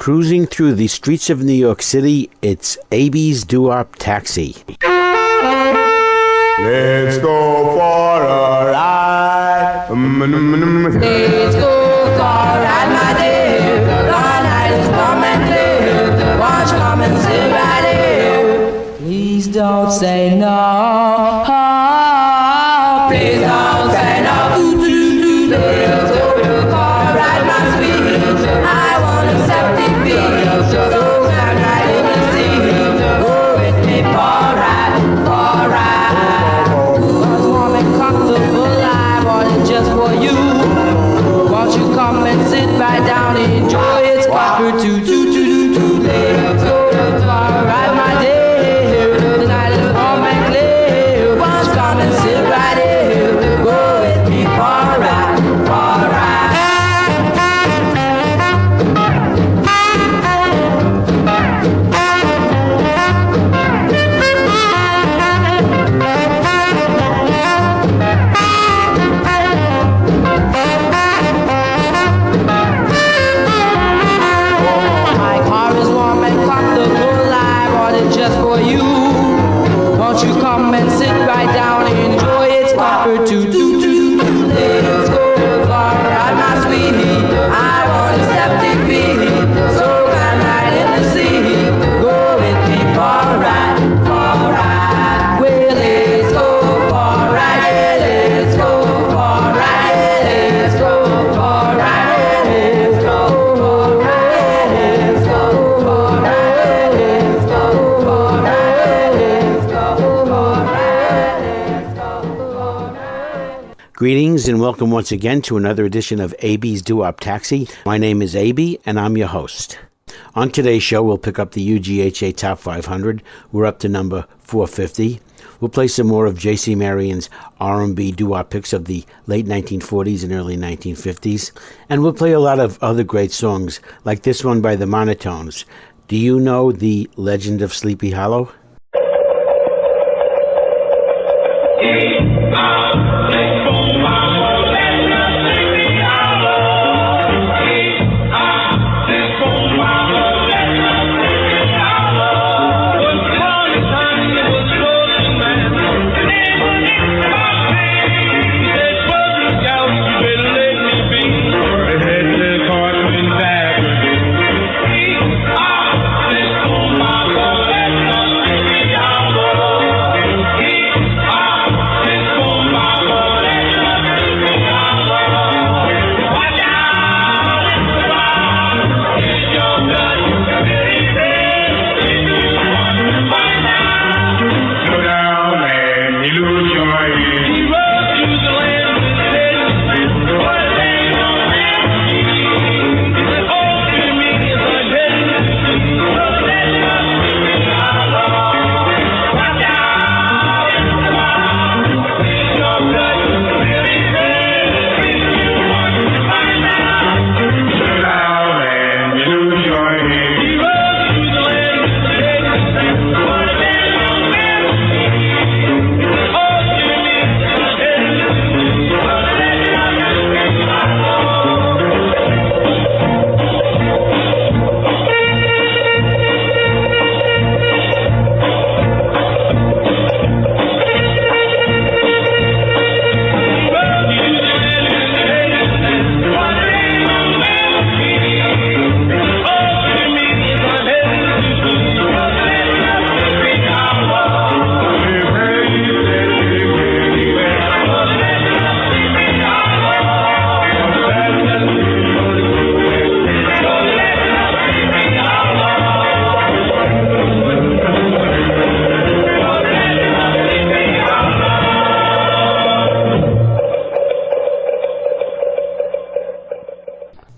Cruising through the streets of New York City, it's Abie's DooWop Taxi. Let's go for a ride. Let's go for a ride, my dear. The night is warm and clear. Won't you come and sit right here? Please don't say no. Please don't say no. Let's go for a ride, my sweet. I want a septic beat. So come right in the sea. Go with me for a ride, for a ride. Warm and comfortable, I want it just for you. Won't you come and sit right down and enjoy it? Squawker let's go for a ride, my dear. The night is warm and clear. Won't you come and sit right here? Go with me for a ride, for a ride. Won't you come and sit right down and enjoy it? Squawker let's go for a ride, my sweetie. I want a septic feed, so come right in the sea. Go with me for a ride, for a ride. Well, let's go for a ride, let's go for a ride, let's go for a ride, let's go for a ride, let's go for a ride, let's go for a ride. Greetings and welcome once again to another edition of Abie's DooWop Taxi. My name is Abie and I'm your host. On today's show, we'll pick up the UGHA Top 500. We're up to number 450. We'll play some more of J.C. Marion's R&B doo-wop picks of the late 1940s and early 1950s. And we'll play a lot of other great songs, like this one by the Monotones. Do you know the Legend of Sleepy Hollow?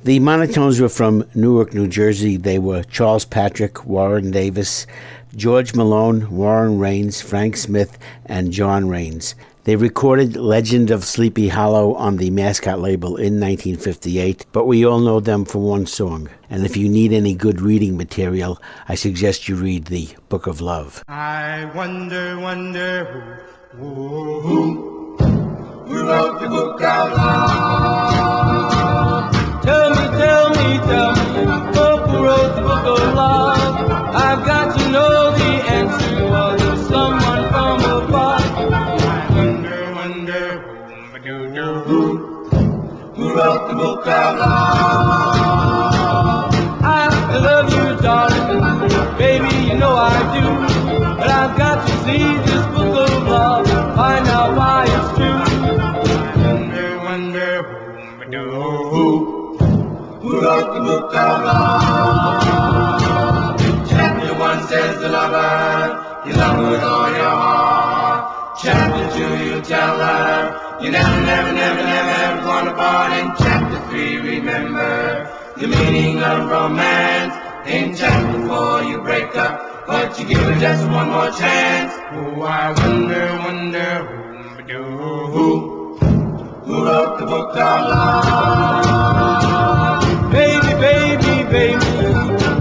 The Monotones were from Newark, New Jersey. They were Charles Patrick, Warren Davis, George Malone, Warren Raines, Frank Smith, and John Raines. They recorded Legend of Sleepy Hollow on the Mascot label in 1958, but we all know them for one song. And if you need any good reading material, I suggest you read the Book of Love. I wonder who wrote the book out loud? Tell me, who wrote the book? know I do. But I've got to see this book of love, find out why it's true. Wonder, who wrote the book of love? Chapter 1 says the lover, you love her with all your heart. Chapter 2, you tell her, you never, never, never, never, ever gonna part. In chapter 3, remember the meaning of romance. In chapter 4, you break up, but you give her just one more chance. Oh, I wonder, who wrote the book of love? Baby, baby, baby,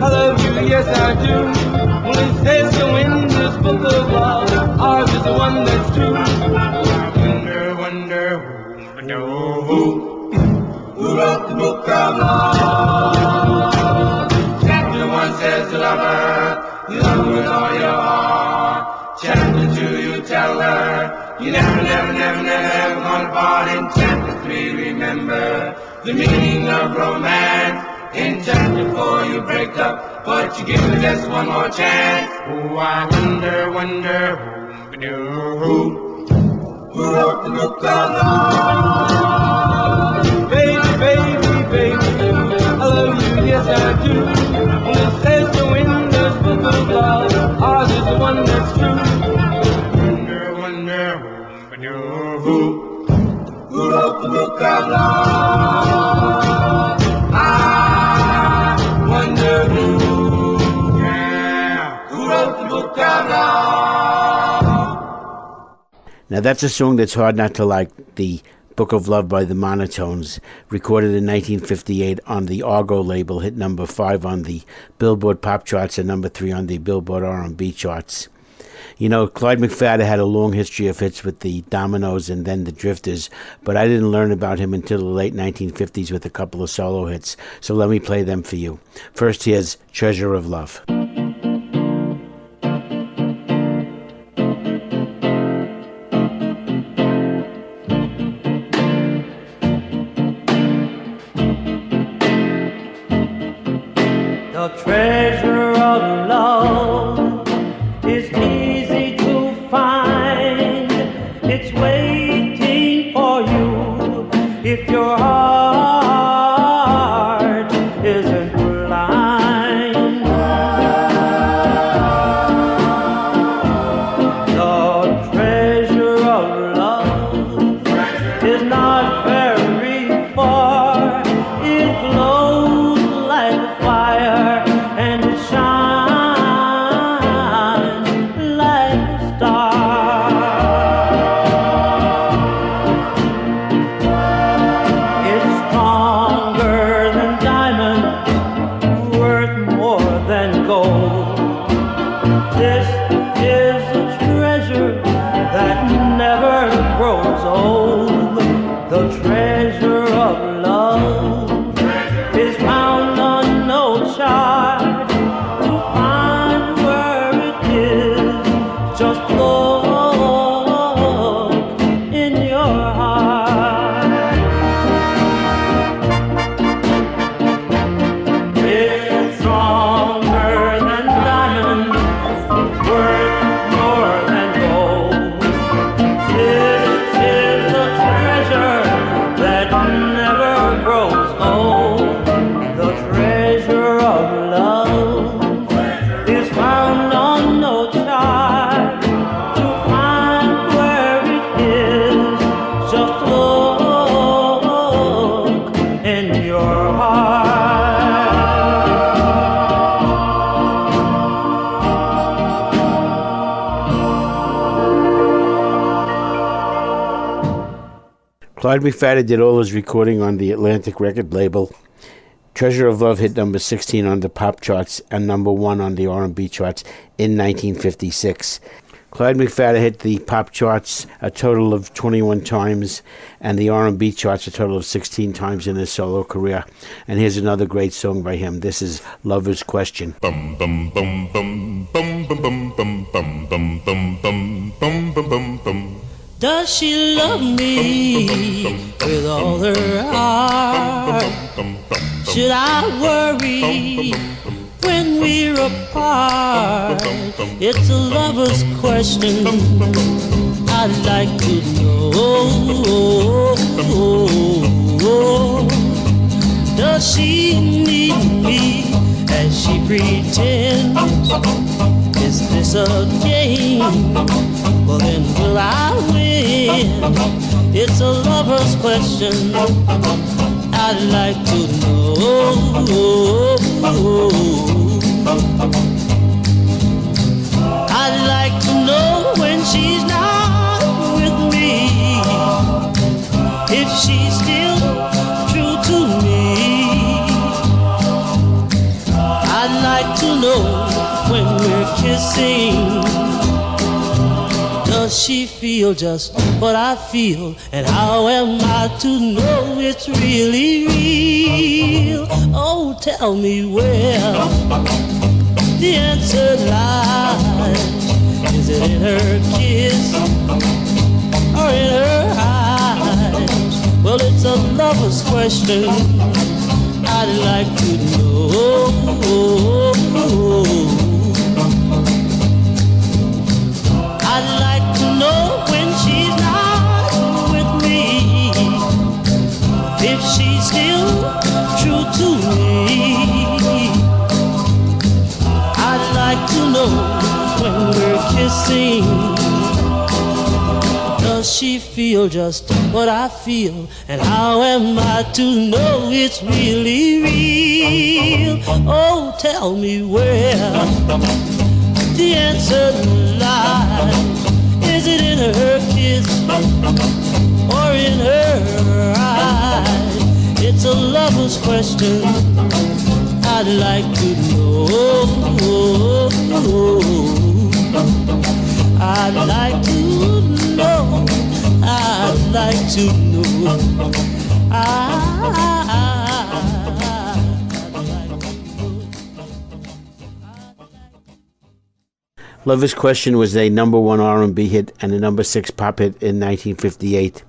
I love you, yes I do. Well, it says so in this book of love, ours is the one that's true. Who wrote the book of love? Chapter 1 says the lover, you love her with all your heart. Chapter 2, you tell her, you never, never, never, never, ever gonna part. In chapter 3, remember the meaning of romance. In chapter 4, you break up, but you give her just one more chance. Oh, I wonder, who wrote the book of love? Baby, baby, baby, I love you, yes I do. Well, it says so in this book of love, ours is the one that's true. Who wrote the book of love? I wonder who wrote the book of love? Now that's a song that's hard not to like, the Book of Love by the Monotones, recorded in 1958 on the Argo label, hit number 5 on the Billboard Pop charts and number 3 on the Billboard R&B charts. You know, Clyde McFadden had a long history of hits with the Dominoes and then the Drifters, but I didn't learn about him until the late 1950s with a couple of solo hits, so let me play them for you. First, here's Treasure of Love. The treasure of love is easy to find. It's waiting for you if your heart isn't blind. The treasure of love is not very far. It glows like a fire and it shines like a star. It's stronger than diamonds, worth more than gold. This is a treasure that never grows old. The treasure of love is found on no chart. To find where it is, just look in your heart. It's stronger than diamonds, worth more than gold. This is a treasure that never grows old. The treasure of love is found on no chart. To find where it is, just look in your heart. Clyde McFadden did all his recording on the Atlantic record label. Treasure of Love hit number 16 on the pop charts and number 1 on the R&B charts in 1956. Clyde McFadden hit the pop charts a total of 21 times and the R&B charts a total of 16 times in his solo career. And here's another great song by him. This is Lover's Question. Bum bum bum bum bum bum bum bum bum bum bum bum bum bum bum. Does she love me with all her heart? Should I worry when when we're apart. It's a lover's question I'd like to know. Does she need me as she pretends? Is this a game? Well then will I win? It's a lover's question I'd like to know. I'd like to know when she's not with me, if she's still true to me. I'd like to know when we're kissing, does she feel just what I feel? And how am I to know it's really real? Oh, tell me where the answer lies. Is it in her kiss or in her eyes? Well, it's a lover's question I'd like to know. I'd like to know when she's not with me, if she's still true to me. I'd like to know when we're kissing, does she feel just what I feel? And how am I to know it's really real? Oh, tell me where the answer lies. Is it in her kiss or in her eyes? It's a lover's question I'd like to know. I'd like to know. I'd like to know. I'd like to know. Lover's Question was a number 1 R&B hit and a number 6 pop hit in 1958.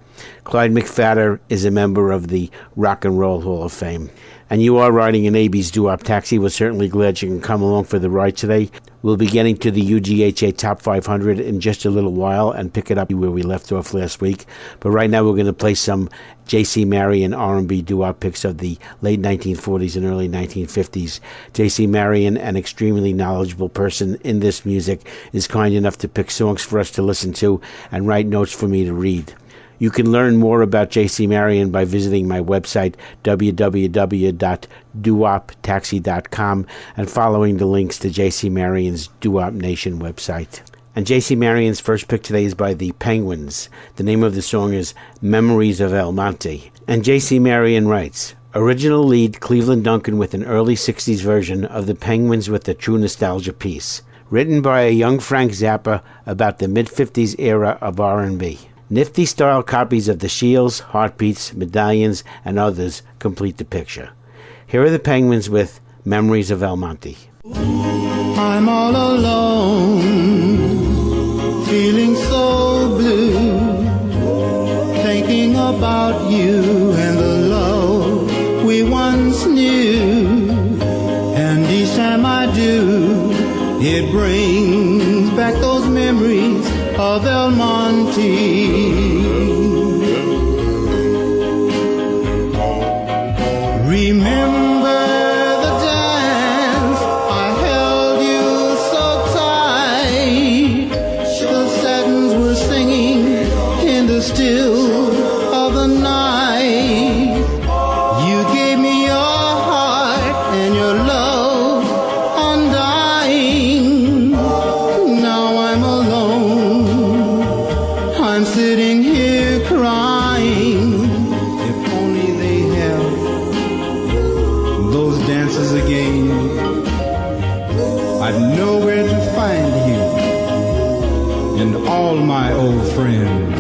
Clyde McPhatter is a member of the Rock and Roll Hall of Fame. And you are riding an Abie's DooWop taxi. We're certainly glad you can come along for the ride today. We'll be getting to the UGHA Top 500 in just a little while and pick it up where we left off last week. But right now we're going to play some J.C. Marion R&B DooWop picks of the late 1940s and early 1950s. J.C. Marion, an extremely knowledgeable person in this music, is kind enough to pick songs for us to listen to and write notes for me to read. You can learn more about J.C. Marion by visiting my website, www.doowoptaxi.com, and following the links to J.C. Marion's DooWop Nation website. And J.C. Marion's first pick today is by the Penguins. The name of the song is Memories of El Monte. And J.C. Marion writes, original lead Cleveland Duncan with an early 60s version of the Penguins with a true nostalgia piece. Written by a young Frank Zappa about the mid-50s era of R&B. Nifty style copies of the Shields, Heartbeats, Medallions, and others complete the picture. Here are the Penguins with Memories of El Monte. I'm all alone, feeling so blue, thinking about you and the love we once knew. And each time I do, it brings back those memories of El Monte. Remember the dance, I held you so tight. The satins were singing in the still of the night. You gave me your heart and your love undying. Now I'm alone, I'm sitting here crying. If only they have those dances again, I'd know where to find you and all my old friends.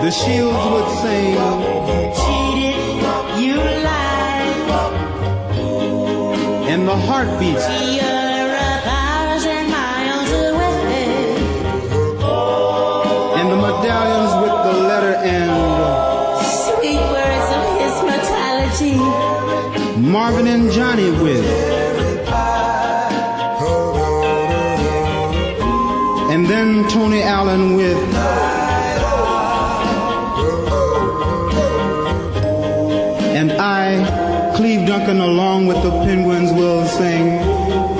The Shields would sing, You cheated, you lied, and the Heartbeats, you're 1,000 miles away. and the Medallions with the letter N. Sweet words of his mortality. Marvin and Johnny with And then Tony Allen with and I, Cleve Duncan, along with the Penguins, will sing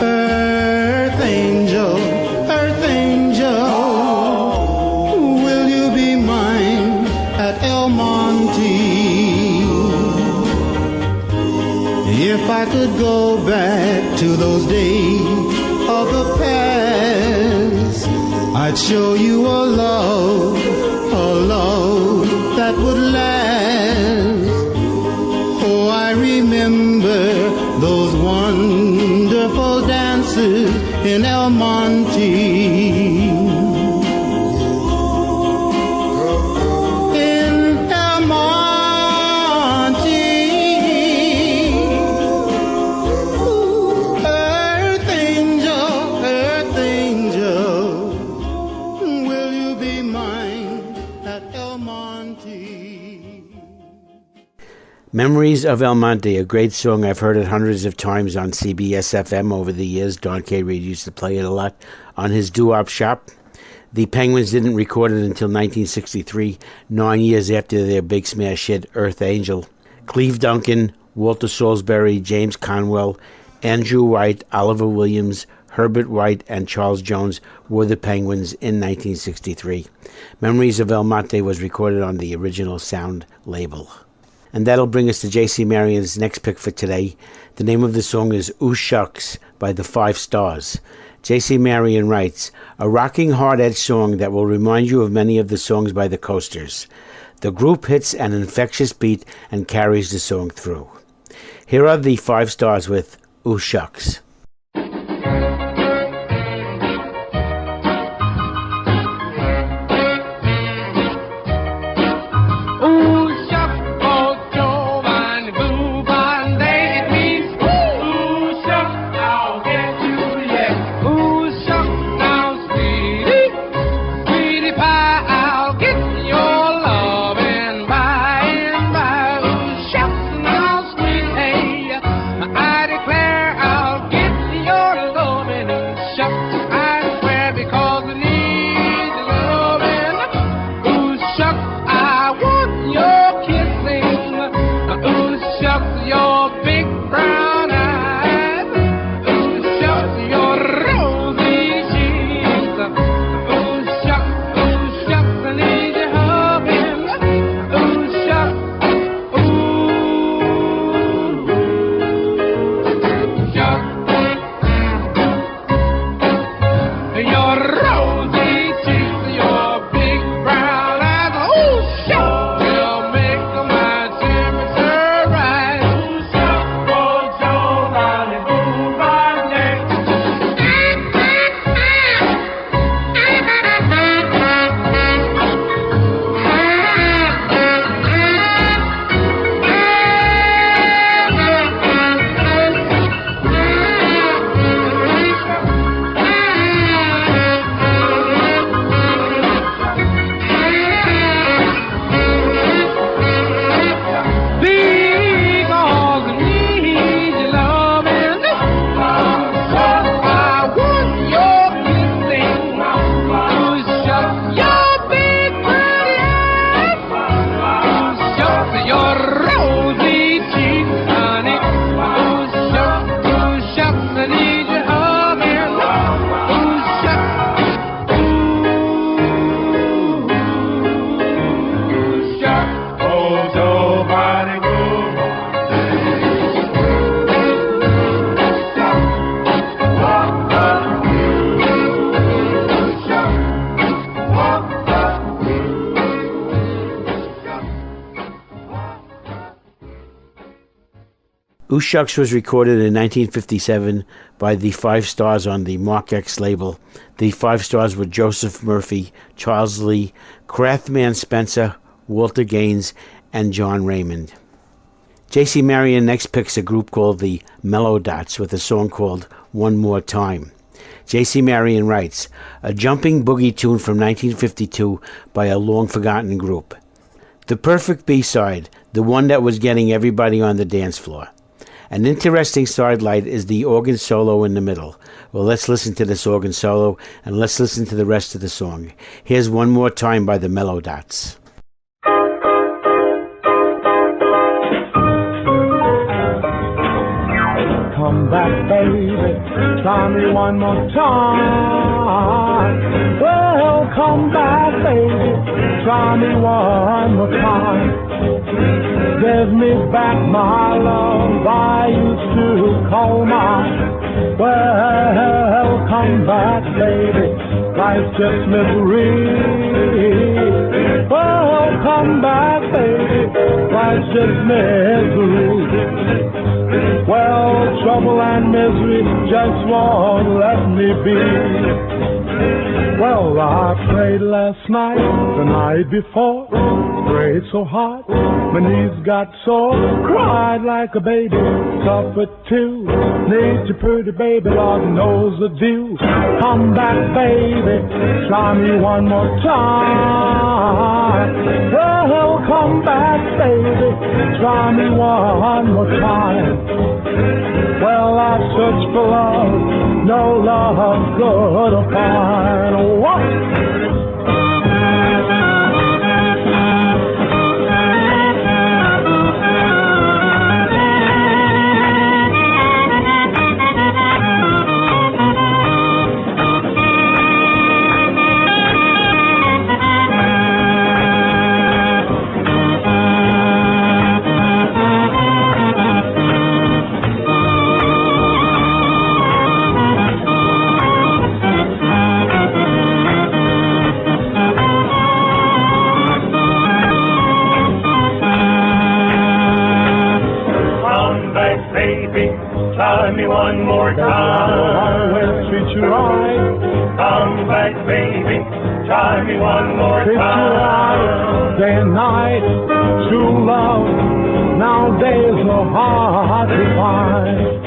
Earth Angel, will you be mine at El Monte? If I could go back to those days of the past, I'd show you a love that would last. Oh, I remember those wonderful dances in El Monte. In El Monte. Earth angel, will you be mine at El Monte? Memories of El Monte, a great song. I've heard it hundreds of times on CBS FM over the years. Don K. Reed used to play it a lot on his doo-wop shop. The Penguins didn't record it until 1963, 9 years after their big smash hit, Earth Angel. Cleve Duncan, Walter Salisbury, James Conwell, Andrew White, Oliver Williams, Herbert White, and Charles Jones were the Penguins in 1963. Memories of El Monte was recorded on the original sound label. And that'll bring us to J.C. Marion's next pick for today. The name of the song is Ooh Shucks by the Five Stars. J.C. Marion writes, a rocking hard-edged song that will remind you of many of the songs by the Coasters. The group hits an infectious beat and carries the song through. Here are the Five Stars with Ooh Shucks. Ooh Shucks was recorded in 1957 by the Five Stars on the Mark X label. The Five Stars were Joseph Murphy, Charles Lee, Crathman Spencer, Walter Gaines, and John Raymond. J.C. Marion next picks a group called the Mellow Dots with a song called One More Time. J.C. Marion writes, a jumping boogie tune from 1952 by a long-forgotten group. The perfect B-side, the one that was getting everybody on the dance floor. An interesting sidelight is the organ solo in the middle. Well, let's listen to this organ solo, and let's listen to the rest of the song. Here's One More Time by the Mellow Dots. Come back, baby, try me one more time. Well, come back, baby, try me one more time. Give me back my love I used to call mine. Well, come back, baby, life's just misery. Well, come back, baby, life's just misery. Well, trouble and misery just won't let me be. Well, I prayed last night, the night before, prayed so hard, my knees got sore, cried like a baby, suffered too, need your pretty baby, Lord knows the deal. Come back, baby, try me one more time. Well, come back, baby, try me one more time. Well, I searched for love, no love good or fine. What? Try me one more time. I will treat you right. Come back, baby. Try me one more Treat you right, time. day and night. True love nowadays so hard to find.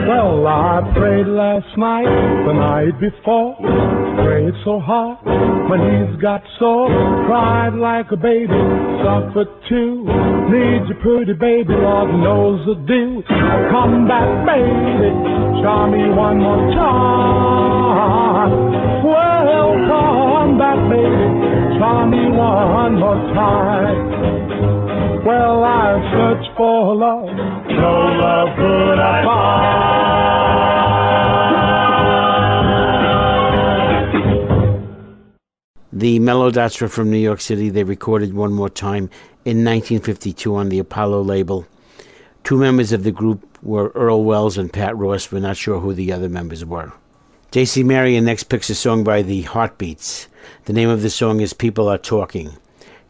Well, I prayed last night, the night before, prayed so hard, my knees got sore, cried like a baby, suffered too, need your pretty baby, Lord knows the deal. Come back, baby, try me one more time. Well, come back, baby, try me one more time. Well, I searched for love, no love could I find. The Mellow Dots were from New York City. They recorded One More Time in 1952 on the Apollo label. Two members of the group were Earl Wells and Pat Ross. We're not sure who the other members were. J.C. Marion next picks a song by the Heartbeats. The name of the song is People Are Talking.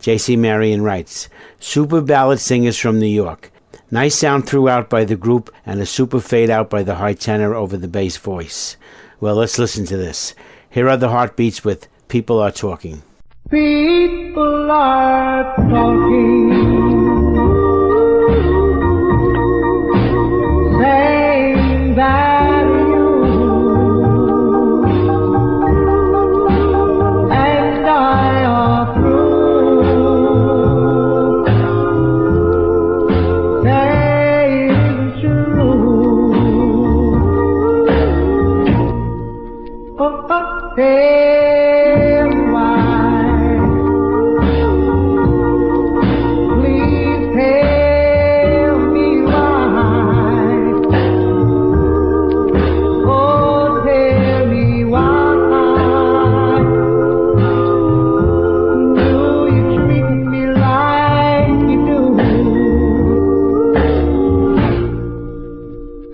J.C. Marion writes, super ballad singers from New York. Nice sound throughout by the group and a super fade out by the high tenor over the bass voice. Well, let's listen to this. Here are the Heartbeats with People Are Talking. People are talking, saying that you and I are through, saying true. Oh, hey.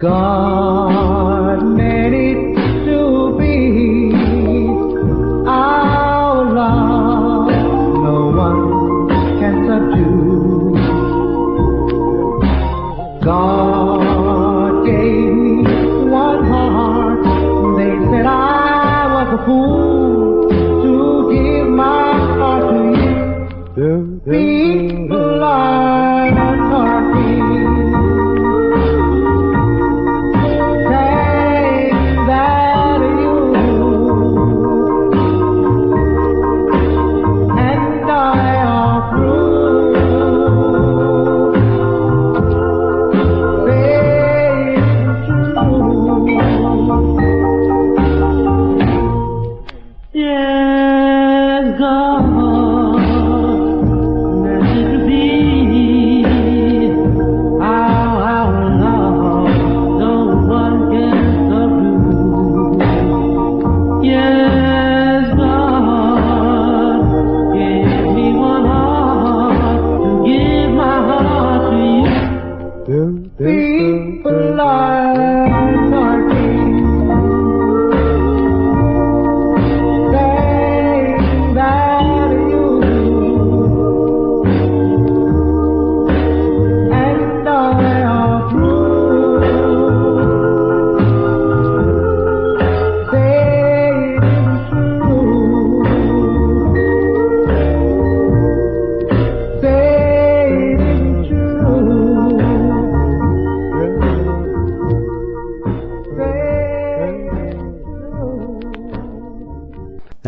God meant it to be our love, no one can subdue. God gave me one heart, they said I was a fool to give my heart to you. People are talking, say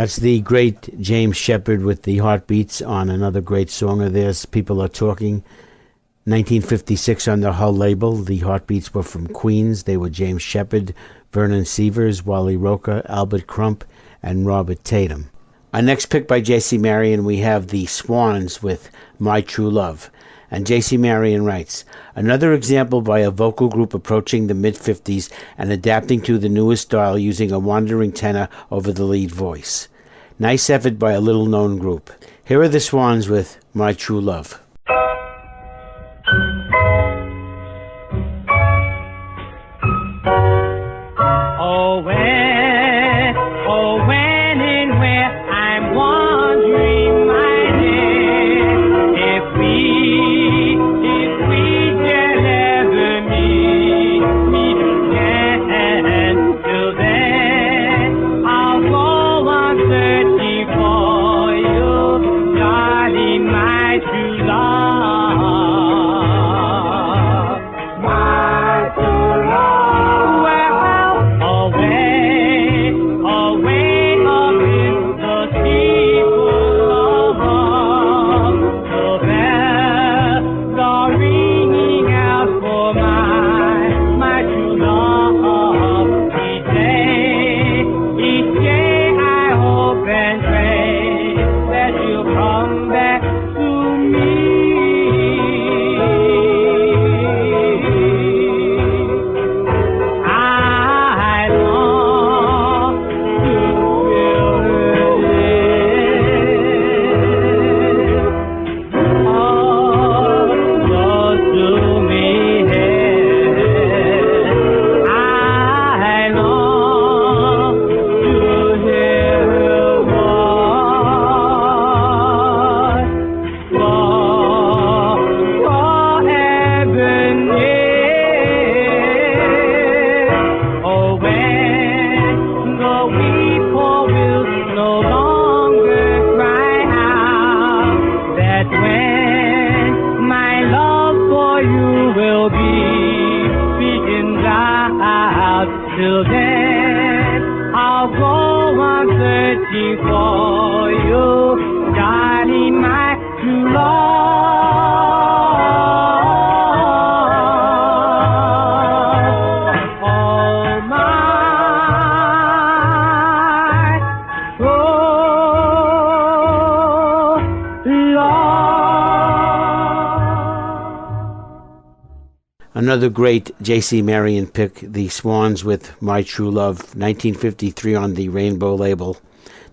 That's the great James Shepard with the Heartbeats on another great song of theirs, People Are Talking. 1956 on the Hull label. The Heartbeats were from Queens. They were James Shepard, Vernon Sievers, Wally Roker, Albert Crump, and Robert Tatum. Our next pick by J.C. Marion, we have the Swans with My True Love. And J.C. Marion writes, another example by a vocal group approaching the mid-50s and adapting to the newest style using a wandering tenor over the lead voice. Nice effort by a little-known group. Here are the Swans with My True Love. Oh, when and where I'm wandering, my dear, if we shall ever meet again, till then I'll go on searching for you, darling, my true love, my true love. Till then, I'll go on searching for you, darling, my true love. Oh, my love. Another great J.C. Marion pick, the Swans with My True Love, 1953 on the Rainbow label.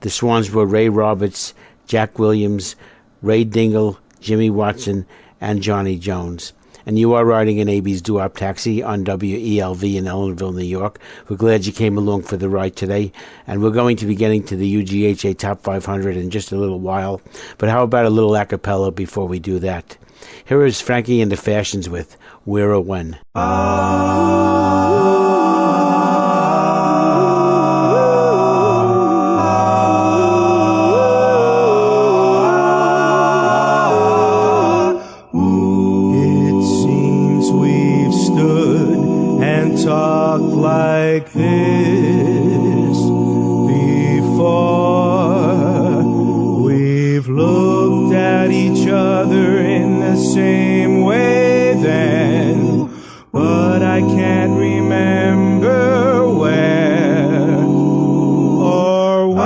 The Swans were Ray Roberts, Jack Williams, Ray Dingle, Jimmy Watson, and Johnny Jones. And you are riding in Abie's DooWop Taxi on WELV in Ellenville, New York. We're glad you came along for the ride today. And we're going to be getting to the UGHA Top 500 in just a little while. But how about a little a cappella before we do that? Here is Frankie and the Fashions with Where or When. It seems we've stood and talked like this before. We've looked at each other in the same way then, but I can't remember where or when.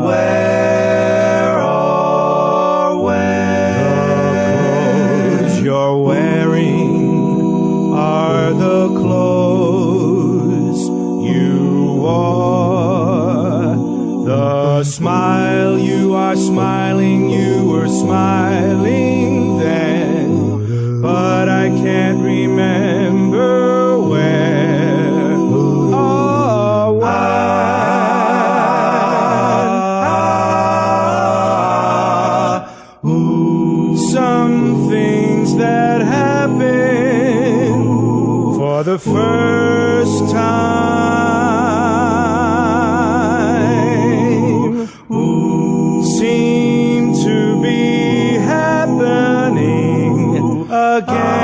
Where or when. The clothes you're wearing are the clothes you wore. The smile you are smiling, you were smiling then, but I can't remember where or when. Some things that happen for the first time seem to be happening again.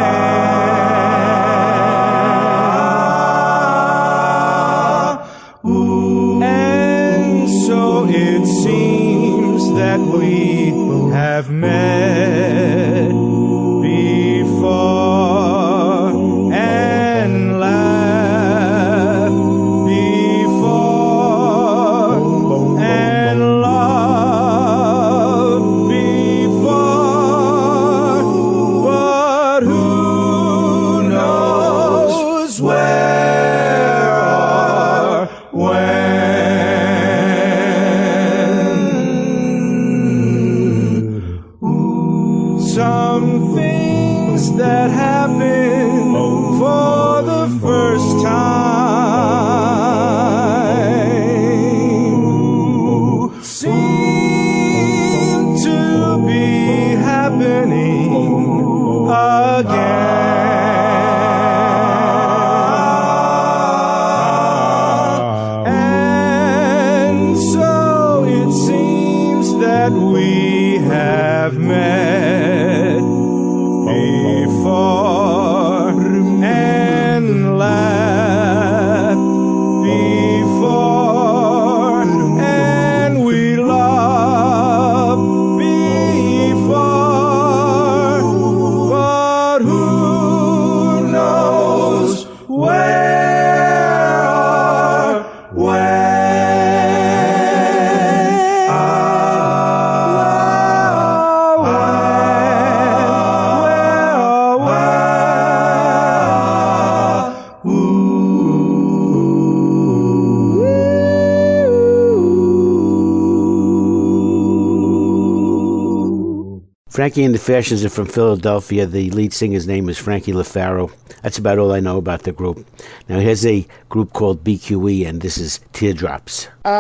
Frankie and the Fashions are from Philadelphia. The lead singer's name is Frankie LaFaro. That's about all I know about the group. Now here's a group called BQE, and this is Teardrops. I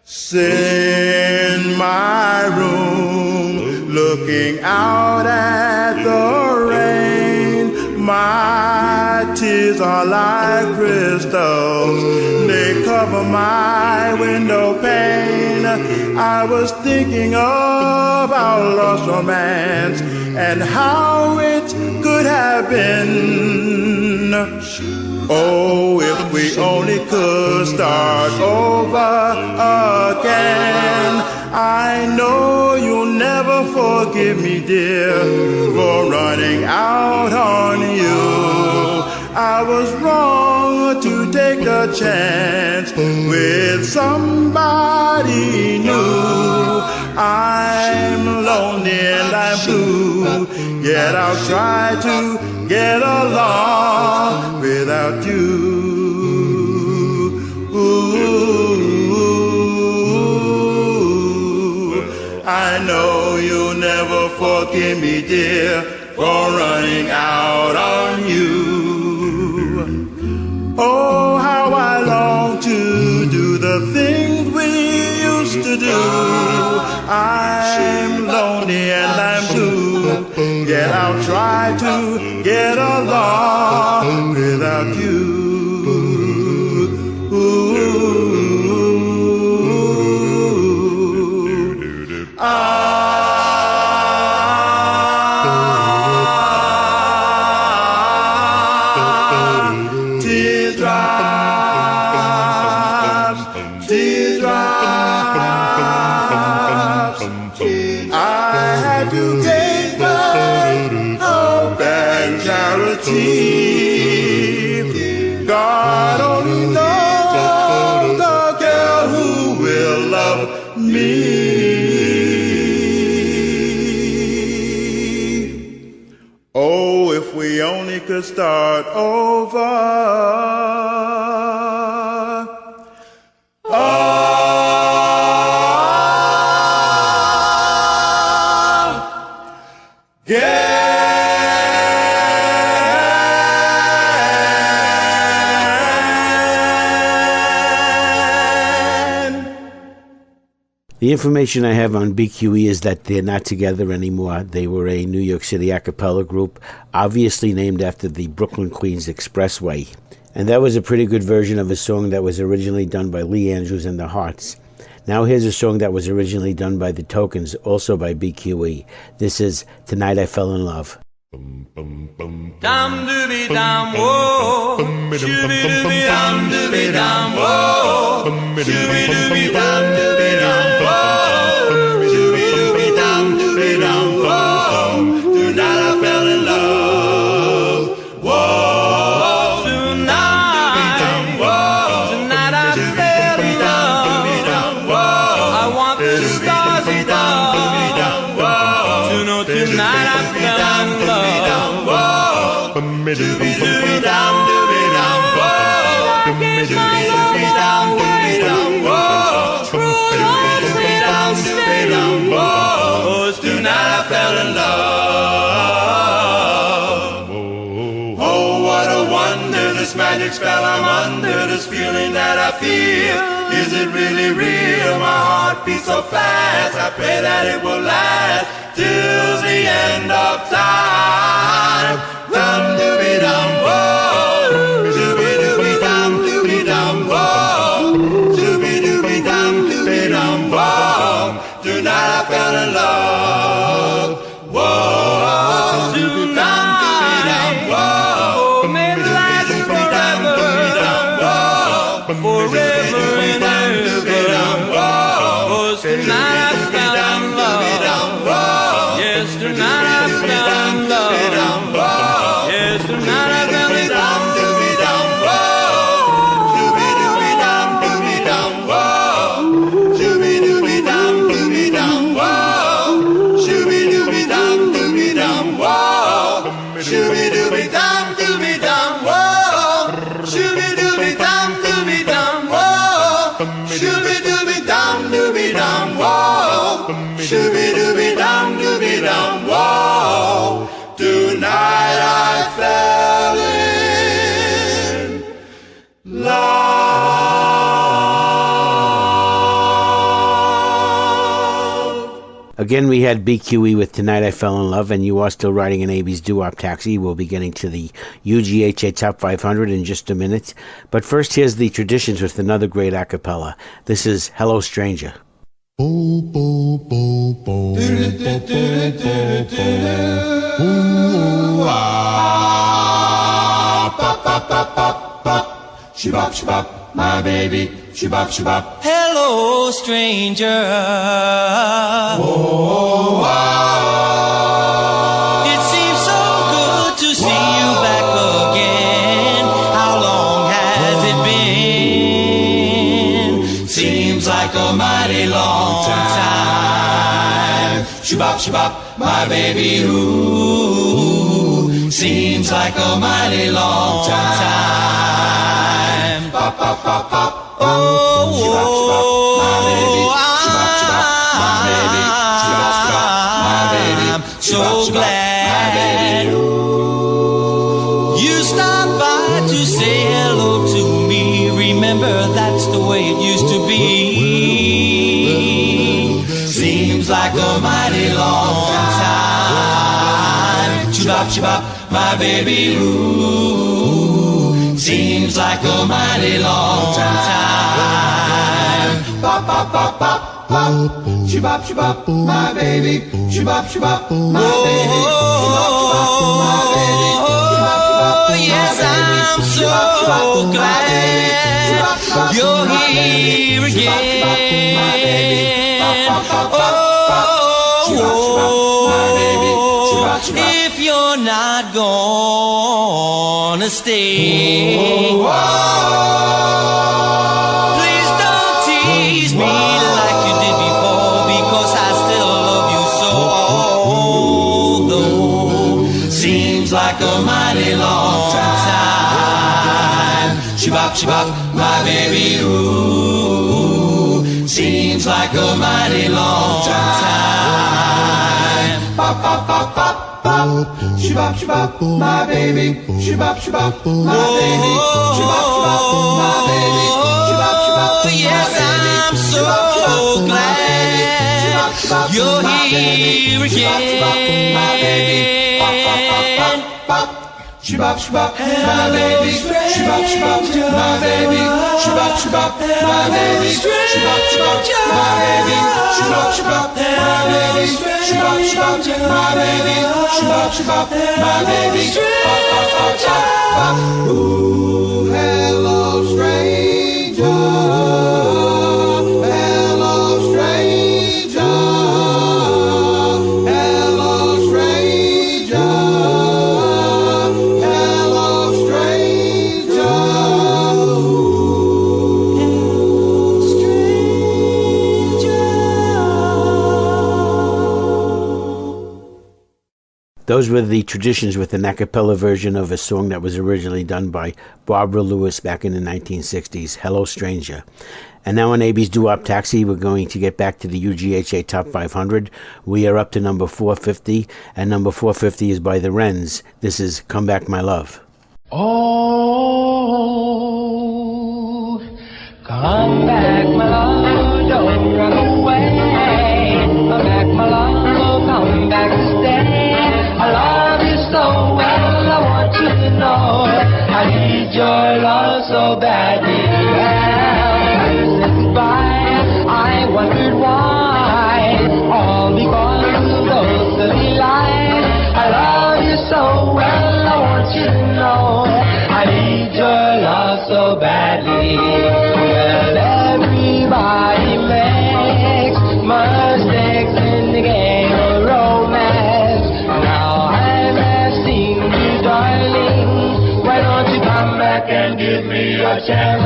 sit in my room looking out at the rain. My tears are like crystals, they cover my window pane. I was thinking of our lost romance and how it could have been. Oh, if we only could start over again. I know you'll never forgive me, dear, for running out on you. I was wrong to take a chance with somebody new. I'm lonely and I'm blue, yet I'll try to get along without you. I know you'll never forgive me, dear, for running out on you. Oh, how I long to do the things we used to do. I'm lonely and I'm blue, yet I'll try to get along without you. Teardrops, teardrops. I had to take back hope and charity. God only knows the girl who will love me. Oh, if we only could start over. The information I have on BQE is that they're not together anymore. They were a New York City a cappella group, obviously named after the Brooklyn-Queens Expressway. And that was a pretty good version of a song that was originally done by Lee Andrews and the Hearts. Now here's a song that was originally done by the Tokens, also by BQE. This is Tonight I Fell in Love. Dum dooby dum whoa, shooby dooby dum dooby dum whoa, shooby dooby dum dooby dum whoa, shooby dooby dum dooby dum whoa. Tonight I fell in love. Whoa, tonight, tonight I fell in love. Whoa, I want the stars above to know tonight I fell in love. Dooby dooby dum dooby dum whoa, I gave my love away dum whoa, true love way down stay dum whoa, 'cause tonight I fell in love. Oh, what a wonder, this magic spell I'm under, this feeling that I feel. Is it really real? My heart beats so fast, I pray that it will last till the end of time. Dum dooby dum whoa, dooby dooby dum dooby dum whoa, dooby dooby dum dooby dum whoa. Tonight I fell in love. Whoa, tonight, whoa, may it last forever, forever and ever. 'Cause tonight I fell in love. Yes, tonight I fell in love. Again, we had BQE with Tonight I Fell in Love, and you are still riding in Abie's DooWop Taxi. We'll be getting to the UGHA Top 500 in just a minute. But first, here's the Traditions with another great a cappella. This is Hello Stranger. Bo, bo, bo, bo. Shibop, shibop, my baby. Shibop, shibop. Hello, stranger. Oh, It seems so good to see you back again. How long has it been? seems like a mighty long time. Shibop, shibop, my baby. Ooh, seems like a mighty long time. Pop, pop, pop, pop. Oh, shibop, shibop, my baby. Shibop, shibop, my baby. Shibop, shibop, my baby. I'm Shibop, so shibop, glad my baby. you stopped by to say hello to me. Remember, that's the way it used to be. Seems like a mighty long time. Shibop, shibop, my baby. Ooh, seems like a mighty long time. Pop, pop, pop, pop, pop. Shibop, shibop, my baby. Shibop, shibop, my baby. Shibop, shibop, my baby. Shibop, shibop, Oh, yes, I'm so glad you're here again. If you're not gonna stay, please don't tease me like you did before, because I still love you so. Although seems like a mighty long time. Shibop, shibop, my baby. Ooh, seems like a mighty long time. Pop, pop, pop, pop, pop. Shibop, shibop, my baby. Shibop, shibop, my baby. Shibop, shibop, my baby. Shibop, shibop, my yes, baby. I'm so glad you're here again. Shibop, shibop, my baby. Shibop, shibop, my baby. Shibop, shibop, my baby. Shibop, shibop, my baby. Shibop, shibop, my baby. Shibop, shibop, my baby. Shibop, shibop, my baby. Pop, pop, pop, pop, pop. Ooh, hello, stranger. Hello, stranger. Hello, stranger. Hello, stranger. Those were the Traditions with an a cappella version of a song that was originally done by Barbara Lewis back in the 1960s, Hello Stranger. And now on Abie's DooWop Taxi, we're going to get back to the UGHA Top 500. We are up to number 450, and number 450 is by the Wrens. This is Come Back My Love. Oh, come back, my love, don't run away. Come back, my love, come back to stay. I love you so well, I want you to know I need your love so badly. Well, since I wondered why, all because of those silly lies. I love you so well, I want you to know I need your love so badly. Well, everybody makes mistakes in the game of romance. Now I'm asking you, darling, why don't you come back and give me a chance?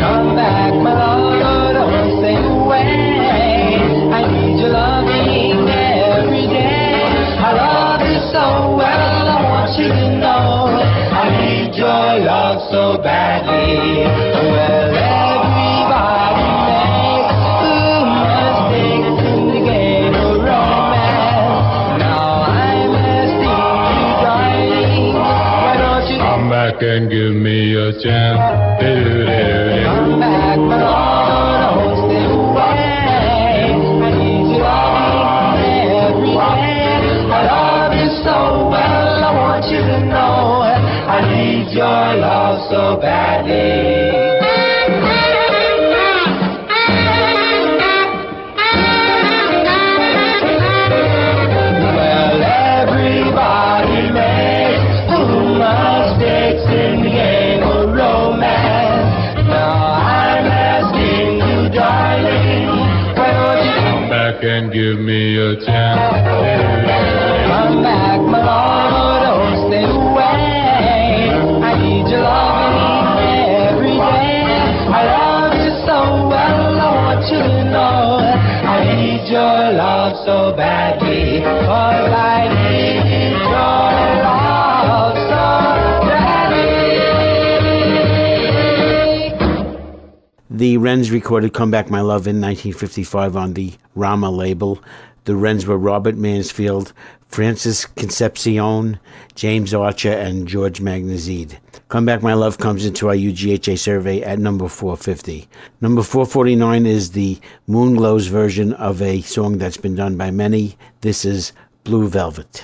Come back, my love, don't stay away. I need your loving every day. I love you so well, I want you to know I need your love so badly. Well, everybody makes mistakes in the game of romance. Now I'm asking you, darling, why don't you Come back and give me a chance. come back, my love, don't stay away. I need your love your love so badly. Well, everybody makes mistakes in the game of romance. Now I'm asking you, darling, why don't you come back and give me a chance? come back, my love, don't stay away. I need your loving every day. I love you so well, I want you to know I need your love so badly, 'cause I need your love so badly. The Wrens recorded Come Back My Love in 1955 on the Rama label. The Wrens were Robert Mansfield, Francis Concepcion, James Archer, and George Magnazide. Come Back My Love comes into our UGHA survey at number 450. Number 449 is the Moonglows version of a song that's been done by many. This is Blue Velvet.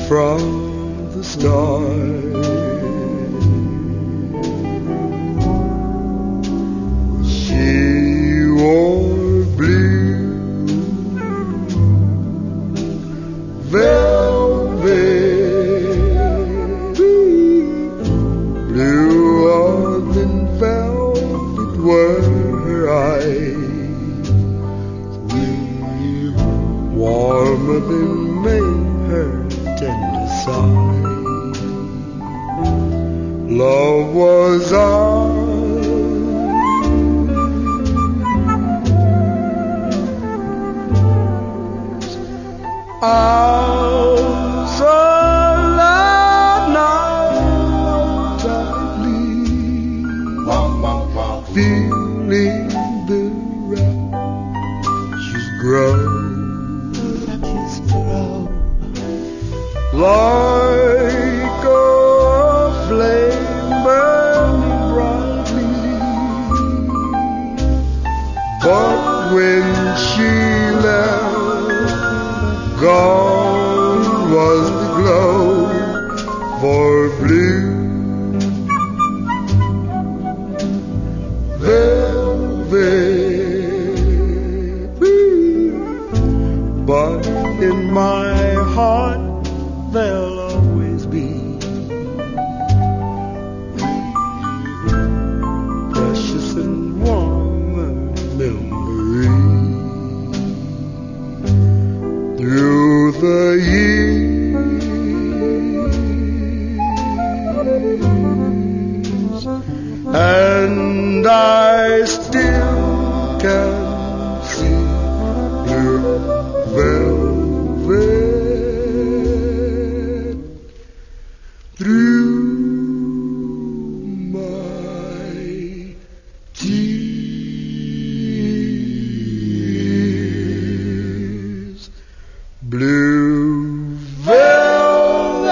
From the start, she wore blue velvet, bluer than velvet were her eyes, warmer than May her tender sigh. Love was ours, ours alive now, tightly feeling the raptures grow. Like a flame burning brightly, but when she left, gone was the glow for blue velvet. But in my heart there'll always be precious and warm memory. Through the years, and I still can see blue velvet through my tears. Blue velvet.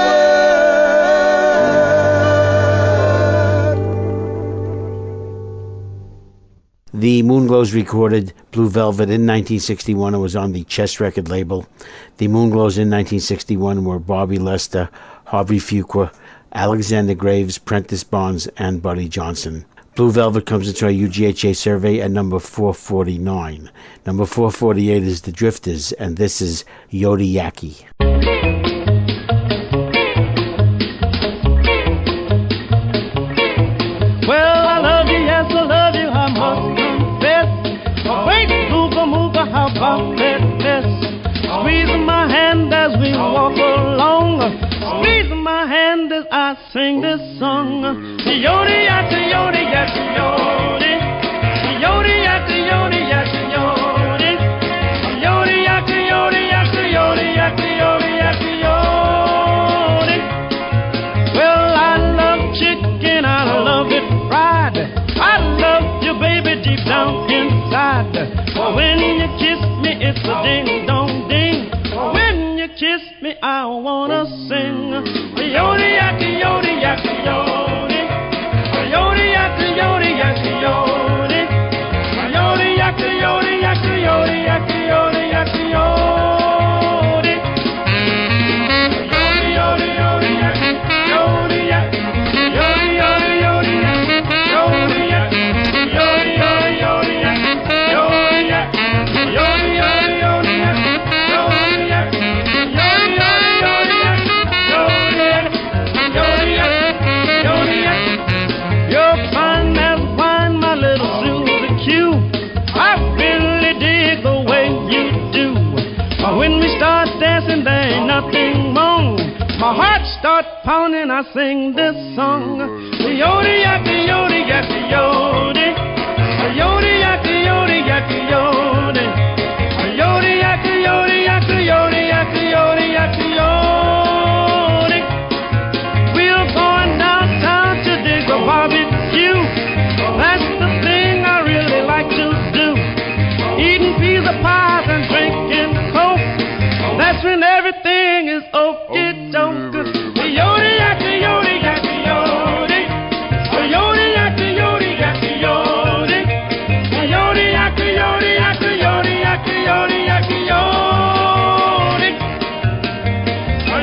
The Moonglows recorded Blue Velvet in 1961. It was on the Chess record label. The Moonglows in 1961 were Bobby Lester, Harvey Fuqua, Alexander Graves, Prentice Barnes, and Buddy Johnson. Blue Velvet comes into our UGHA survey at number 449. Number 448 is The Drifters, and this is Yodi Yaki. Well, I love you, yes, I love you, I must confess. Wait, mooga, mooga, how about that mess? Squeezing my hand as we walk along, squeezing my hand as I sing this song. Yodi, yaki, yodi, yaki, yodi. Yodi, yaki, yodi, yaki, yodi. When you kiss me, it's a ding dong ding. When you kiss me, I wanna sing. Yodi yaki yodi yaki yodi. Yodi yaki yodi yaki yodi. Yodi yaki yodi yaki yodi yaki yodi yaki yodi. Yodi yodi yodi yaki yodi yaki. Yodi yodi yodi yaki yodi yaki. Yodi yodi yodi yaki yodi yaki. Yodi yodi yodi yaki yodi yaki. Yodi yodi yodi yaki yodi yaki. Yodi yaki yodi yaki. You're fine as wine, my little Susie Q. I really dig the way you do. When we start dancing, there ain't nothing wrong. My heart starts pounding, I sing this song. Yodi yaki yodi yaki yodi. Yodi yaki yodi yaki yodi. Yodi yaki yodi yaki yodi yaki yodi yaki yodi. We're going downtown to dig a barbecue. That's the thing I really like to do. Eating pizza pies and drinking Coke. That's when everything is okie doke. Yodi yaki yodi yaki yodi. Yodi yaki yodi yaki yodi. Yodi yaki yodi yaki yodi yaki yodi yaki yodi.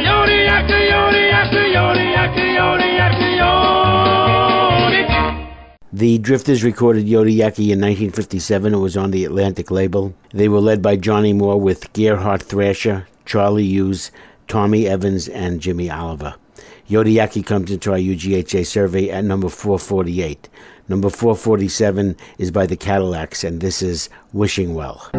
Yodi yaki yodi yaki yodi yaki yodi yaki yodi. The Drifters recorded Yodi Yaki in 1957. It was on the Atlantic label. They were led by Johnny Moore with Gerhard Thrasher, Charlie Hughes, Tommy Evans, and Jimmy Oliver. Yodi Yaki comes into our UGHA survey at number 448. Number 447 is by the Cadillacs, and this is Wishing Well.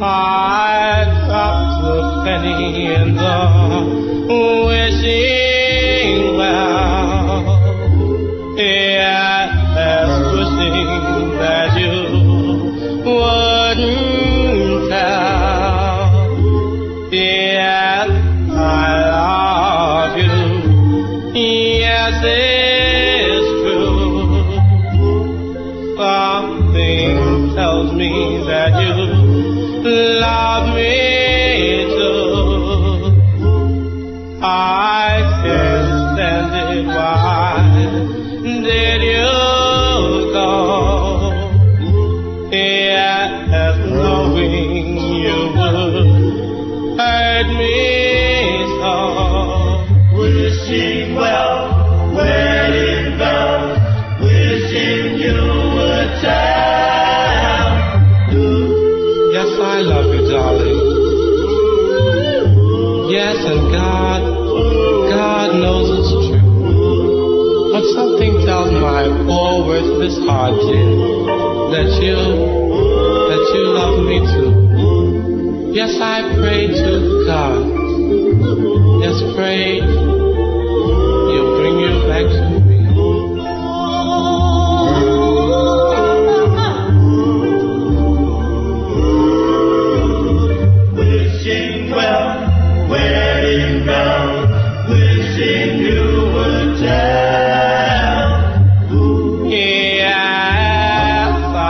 I dropped a penny in the wishing well. Yes, wishing that you wouldn't tell. Yes, I love you. Yes, it's true. Something tells me that you love me too. I can't stand it. Why did you go? Yes, knowing you would hurt me so. Wishing well, wedding bells, wishing you would tell. Yes, I love you, darling. Yes, and God knows it's true. But something tells my poor worthless heart, dear, that you love me too. Yes, I pray to God. Yes, pray He'll bring you back to me. Wishing well, wedding bells, wishing you would tell. Yes, I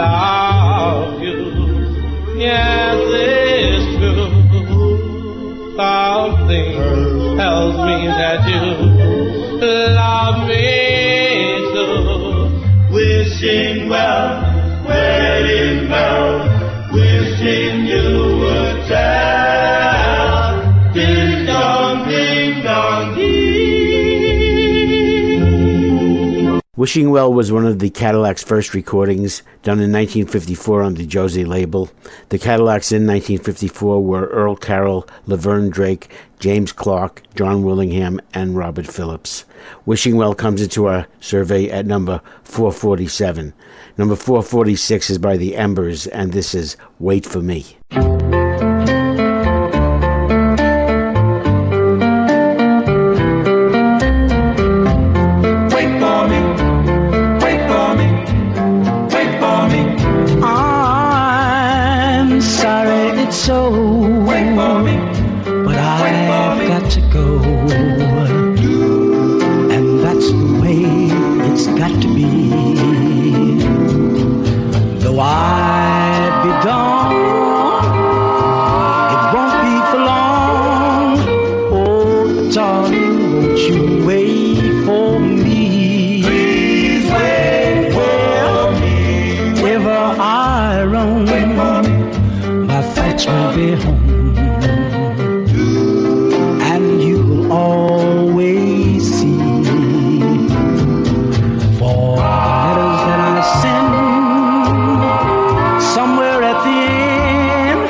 love you. Yes, it's true. Something tells me that you love me too. Wishing well, wedding bells, wishing you would tell. Ding dong, ding. Wishing Well was one of the Cadillacs' first recordings, done in 1954 on the Josie label. The Cadillacs in 1954 were Earl Carroll, Laverne Drake, James Clark, John Willingham, and Robert Phillips. Wishing Well comes into our survey at number 447. Number 446 is by the Embers, and this is Wait for Me. I'm so. But I've got to go. And that's the way it's got to be. Though I'll be gone, it won't be for long. Oh, darling, won't you wait for me? Please wait for me. Wherever I roam, my thoughts will be home. And you will always see. For the letters that I send, somewhere at the end,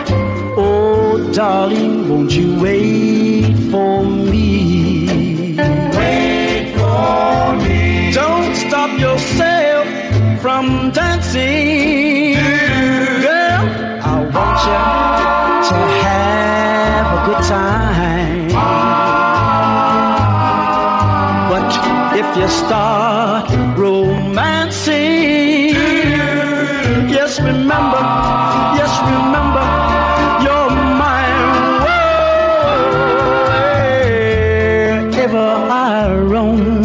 oh darling, won't you wait for me? Wait for me. Don't stop yourself from dancing, girl. I want you to have a good time. But if you start romancing, yes, remember, you're mine. Wherever I roam,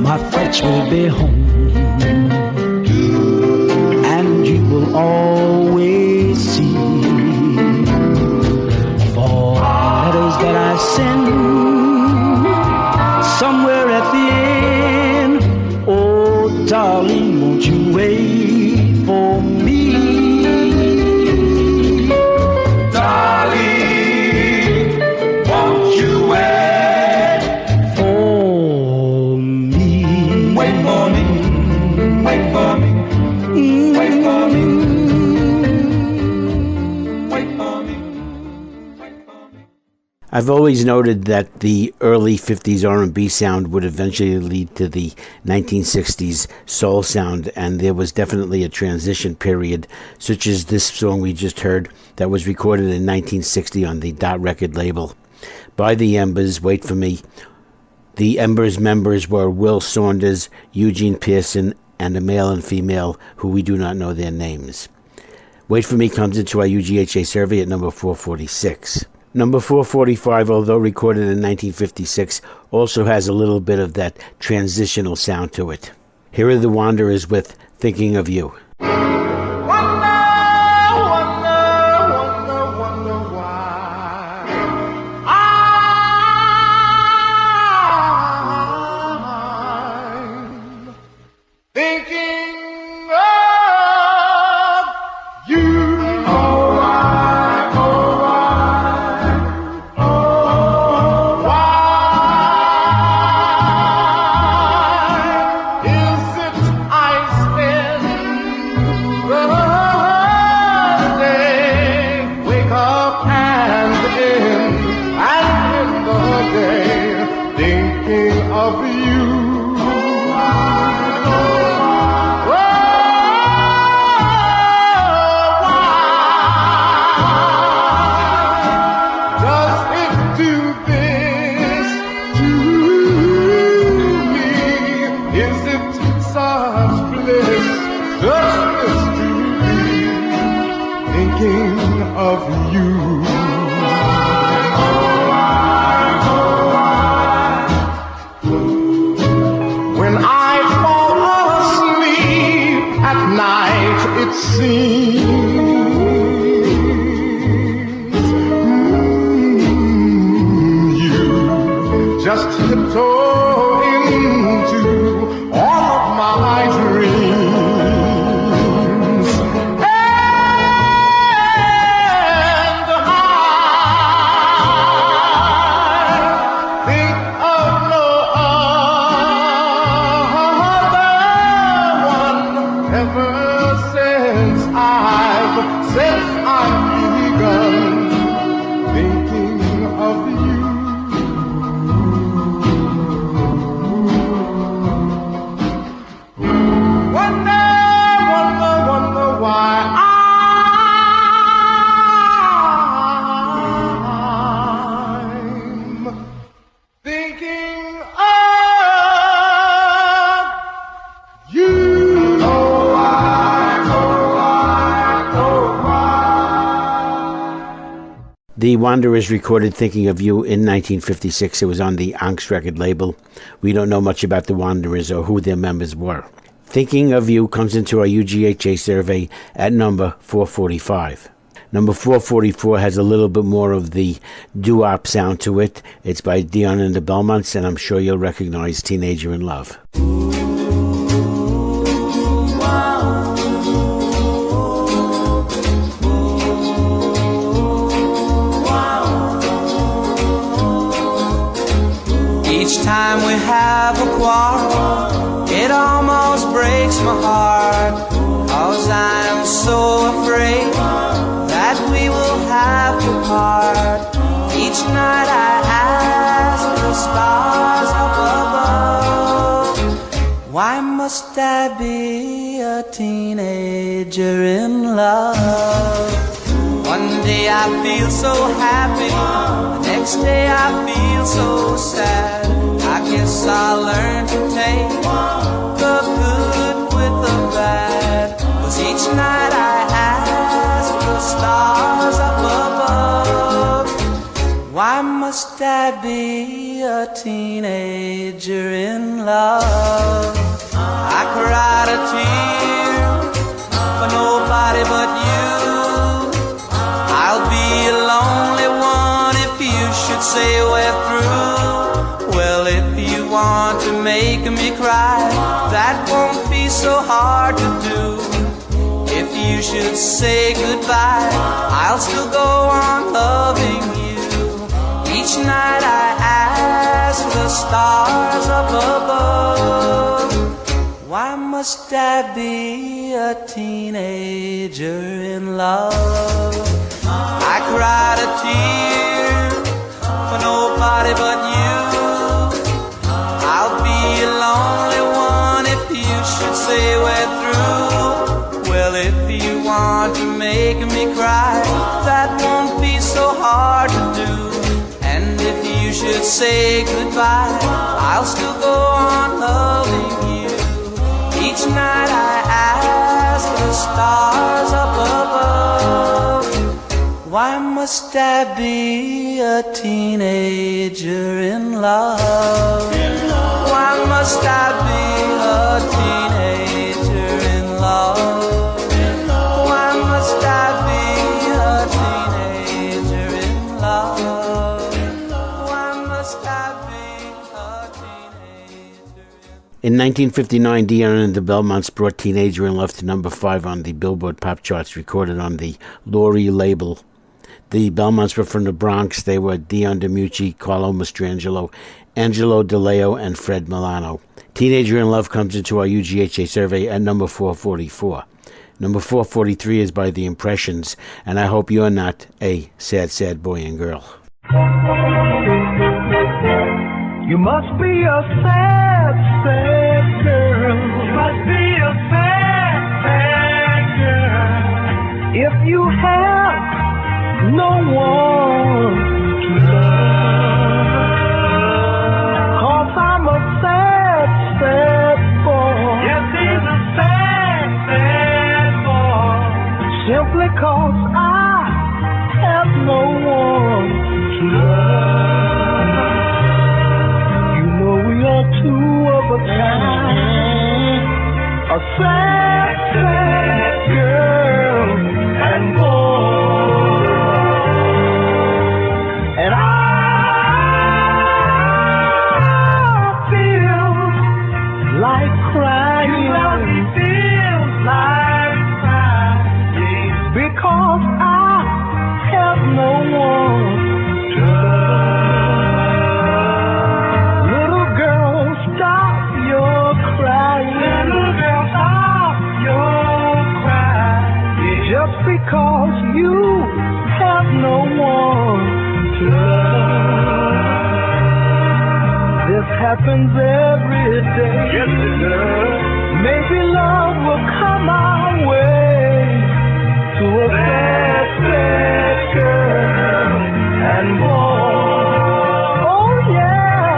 my thoughts will be home. And you will always see. For letters that I send, somewhere at the end, oh darling, won't you wait for me? Darling, won't you wait For me. Wait for me. Wait for me. Wait for me. Wait for me. Wait for me. I've always noted that the early 50s R&B sound would eventually lead to the 1960s soul sound, and there was definitely a transition period, such as this song we just heard that was recorded in 1960 on the Dot record label. By the Embers, Wait for Me. The Embers members were Will Saunders, Eugene Pearson, and a male and female who we do not know their names. Wait for Me comes into our UGHA survey at number 446. Number 445, although recorded in 1956, also has a little bit of that transitional sound to it. Here are the Wanderers with Thinking of You. Thinking of you. Thinking of you. The Wanderers recorded Thinking of You in 1956. It was on the Angst record label. We don't know much about the Wanderers or who their members were. Thinking of You comes into our UGHA survey at number 445. Number 444 has a little bit more of the doo-wop sound to it. It's by Dion and the Belmonts, and I'm sure you'll recognize Teenager in Love. Each time we have a quarrel, it almost breaks my heart, 'cause I'm so afraid that we will have to part. Each night I ask the stars up above, why must I be a teenager in love? One day I feel so happy, the next day I feel so sad. I guess I'll learn to take the good with the bad, 'cause each night I ask the stars up above, why must I be a teenager in love? I cried a tear for nobody but you. I'll be a lonely one if you should say we're through. Well, if you want to make me cry, that won't be so hard to do. If you should say goodbye, I'll still go on loving you. Each night I ask the stars up above, why must I be a teenager in love? I cried a tear for nobody but you. I'll be a lonely one if you should say we're through. Well, if you want to make me cry, that won't be so hard to do. And if you should say goodbye, I'll still go on loving you. Each night I ask the stars up above, why must I be a teenager in love? Why must I be a teenager in love? Why must I be a teenager in love? Why must I be a teenager in... In 1959, Dion and the Belmonts brought Teenager in Love to number 5 on the Billboard pop charts, recorded on the Laurie label. The Belmonts were from the Bronx. They were Dion DiMucci, Carlo Mastrangelo, Angelo DeLeo, and Fred Milano. Teenager in Love comes into our UGHA survey at number 444. Number 443 is by The Impressions, and I hope you're not a sad, sad boy and girl. You must be a sad, sad girl. You must be a sad, sad girl. If you have no one to love, 'cause I'm a sad, sad boy. Yes, he's a sad, sad boy. Simply 'cause I have no one to love. You know we are two of a kind, a sad, sad girl and boy. And I feel like crying. It feels like crying because I have no one to love. Little girl, stop your crying. Little girl, stop your crying. Just because you have no one to love. This happens every day. Yes, it does. Maybe love will come our way to a sad, sad girl and boy. Oh yeah.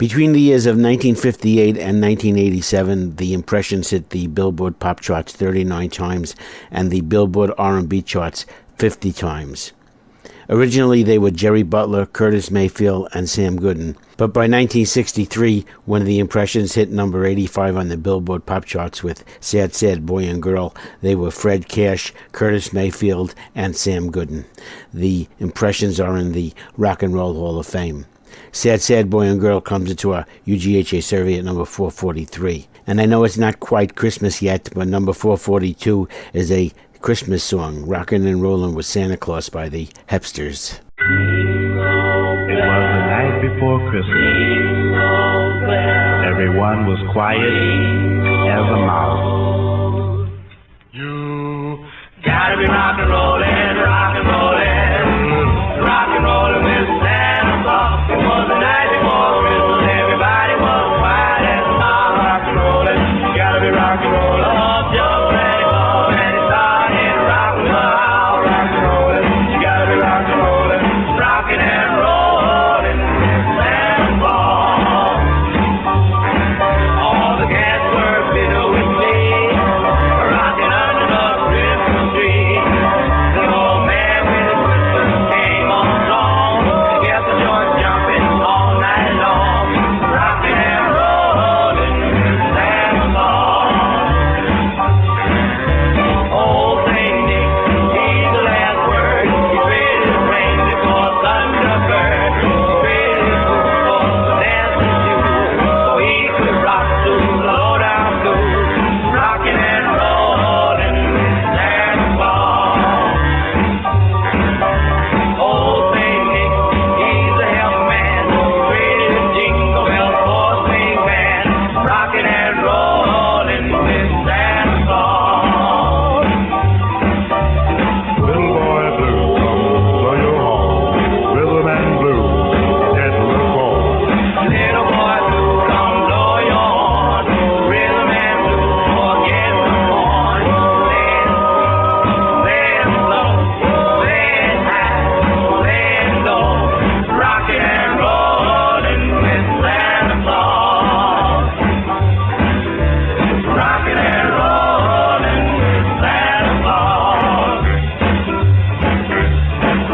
Between the years of 1958 and 1987, the Impressions hit the Billboard Pop charts 39 times and the Billboard R&B charts 50 times. Originally, they were Jerry Butler, Curtis Mayfield, and Sam Gooden. But by 1963, when the Impressions hit number 85 on the Billboard Pop charts with Sad Sad Boy and Girl, they were Fred Cash, Curtis Mayfield, and Sam Gooden. The Impressions are in the Rock and Roll Hall of Fame. Sad Sad Boy and Girl comes into our UGHA survey at number 443. And I know it's not quite Christmas yet, but number 442 is a Christmas song, Rockin' and Rollin' with Santa Claus by the Hepsters. It was the night before Christmas. Everyone was quiet as a mouse. You gotta be rock and rollin', rock and rollin', rock and rollin' with Santa Claus. It was the night before Christmas, everybody was quiet as a mouse. Rock and rollin', you gotta be rock and rollin', up just ready for when it started. Rock and rollin', you gotta be rock and rollin', rockin' and rollin' with Santa Claus. All the cats were bitter with me, rockin' under the Christmas tree. The old man with the Christmas came on strong, kept the joint jumping all night long, rockin' and rollin' with Santa Claus. Old Saint Nick, he's the last word. He traded his rain before Thunderbird. He traded his boots for the dancing shoes, so he could rock to the low-down blues, rockin' and rollin' with Santa Claus. Old Saint Nick, he's a help man. He traded his jingle bells for a swing band, rockin' and rollin' with Santa Claus. Little boy blue, come blow your horn. Rhythm and blues, that will fall. Little boy blue, come blow your horn. Rhythm and blues, forget the morn. Play it slow, play it high, play it low. Rockin' and rollin' with Santa Claus. Rockin' and rollin' with Santa Claus.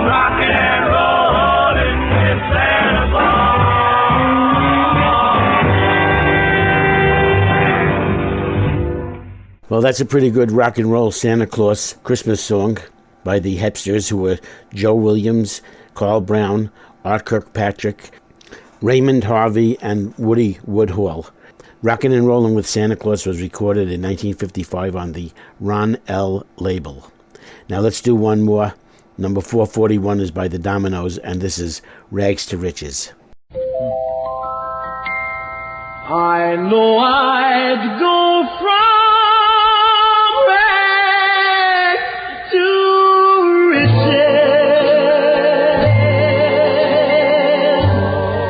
Rockin' and rollin' with Santa Claus. Well, that's a pretty good rock and roll Santa Claus Christmas song by the Hepsters, who were Joe Williams, Carl Brown, Art Kirkpatrick, Raymond Harvey, and Woody Woodhull. Rockin' and Rollin' with Santa Claus was recorded in 1955 on the Ron L label. Now let's do one more. Number 441 is by the Dominoes, and this is Rags to Riches. I know I'd go from rags to riches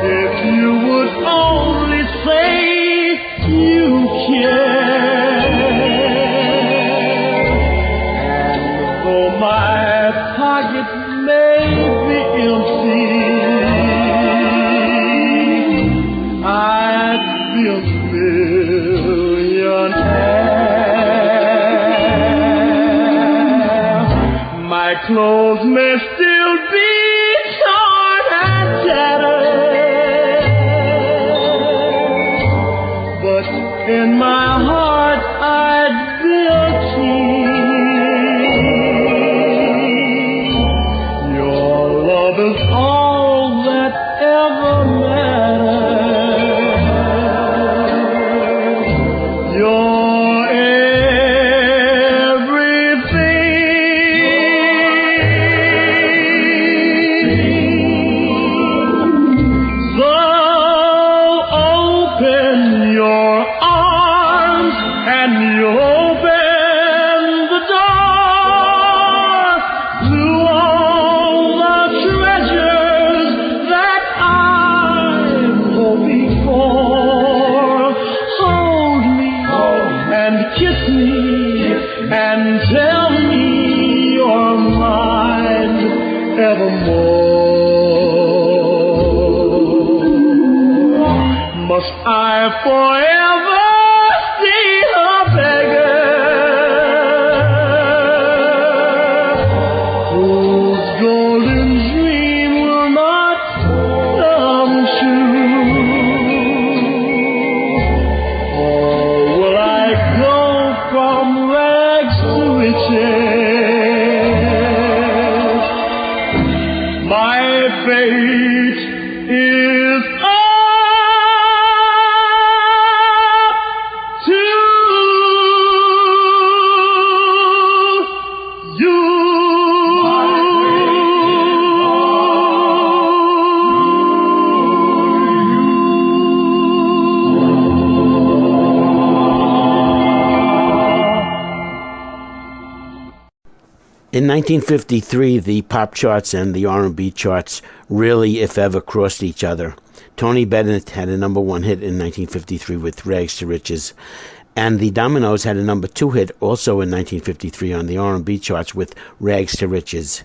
if you would only say you care. And though my pocket may be empty, I'd be a millionaire. My clothes may still be torn and tattered, but in my heart I'd be a king. Your love is all that ever matters. You're everything. So open your arms 'cause I forever see her beggar, whose golden dream will not come true. Or will I go from rags to riches? My fate is up to you. In 1953, the pop charts and the R&B charts really, if ever, crossed each other. Tony Bennett had a number one hit in 1953 with Rags to Riches, and the Dominoes had a number two hit also in 1953 on the R&B charts with Rags to Riches.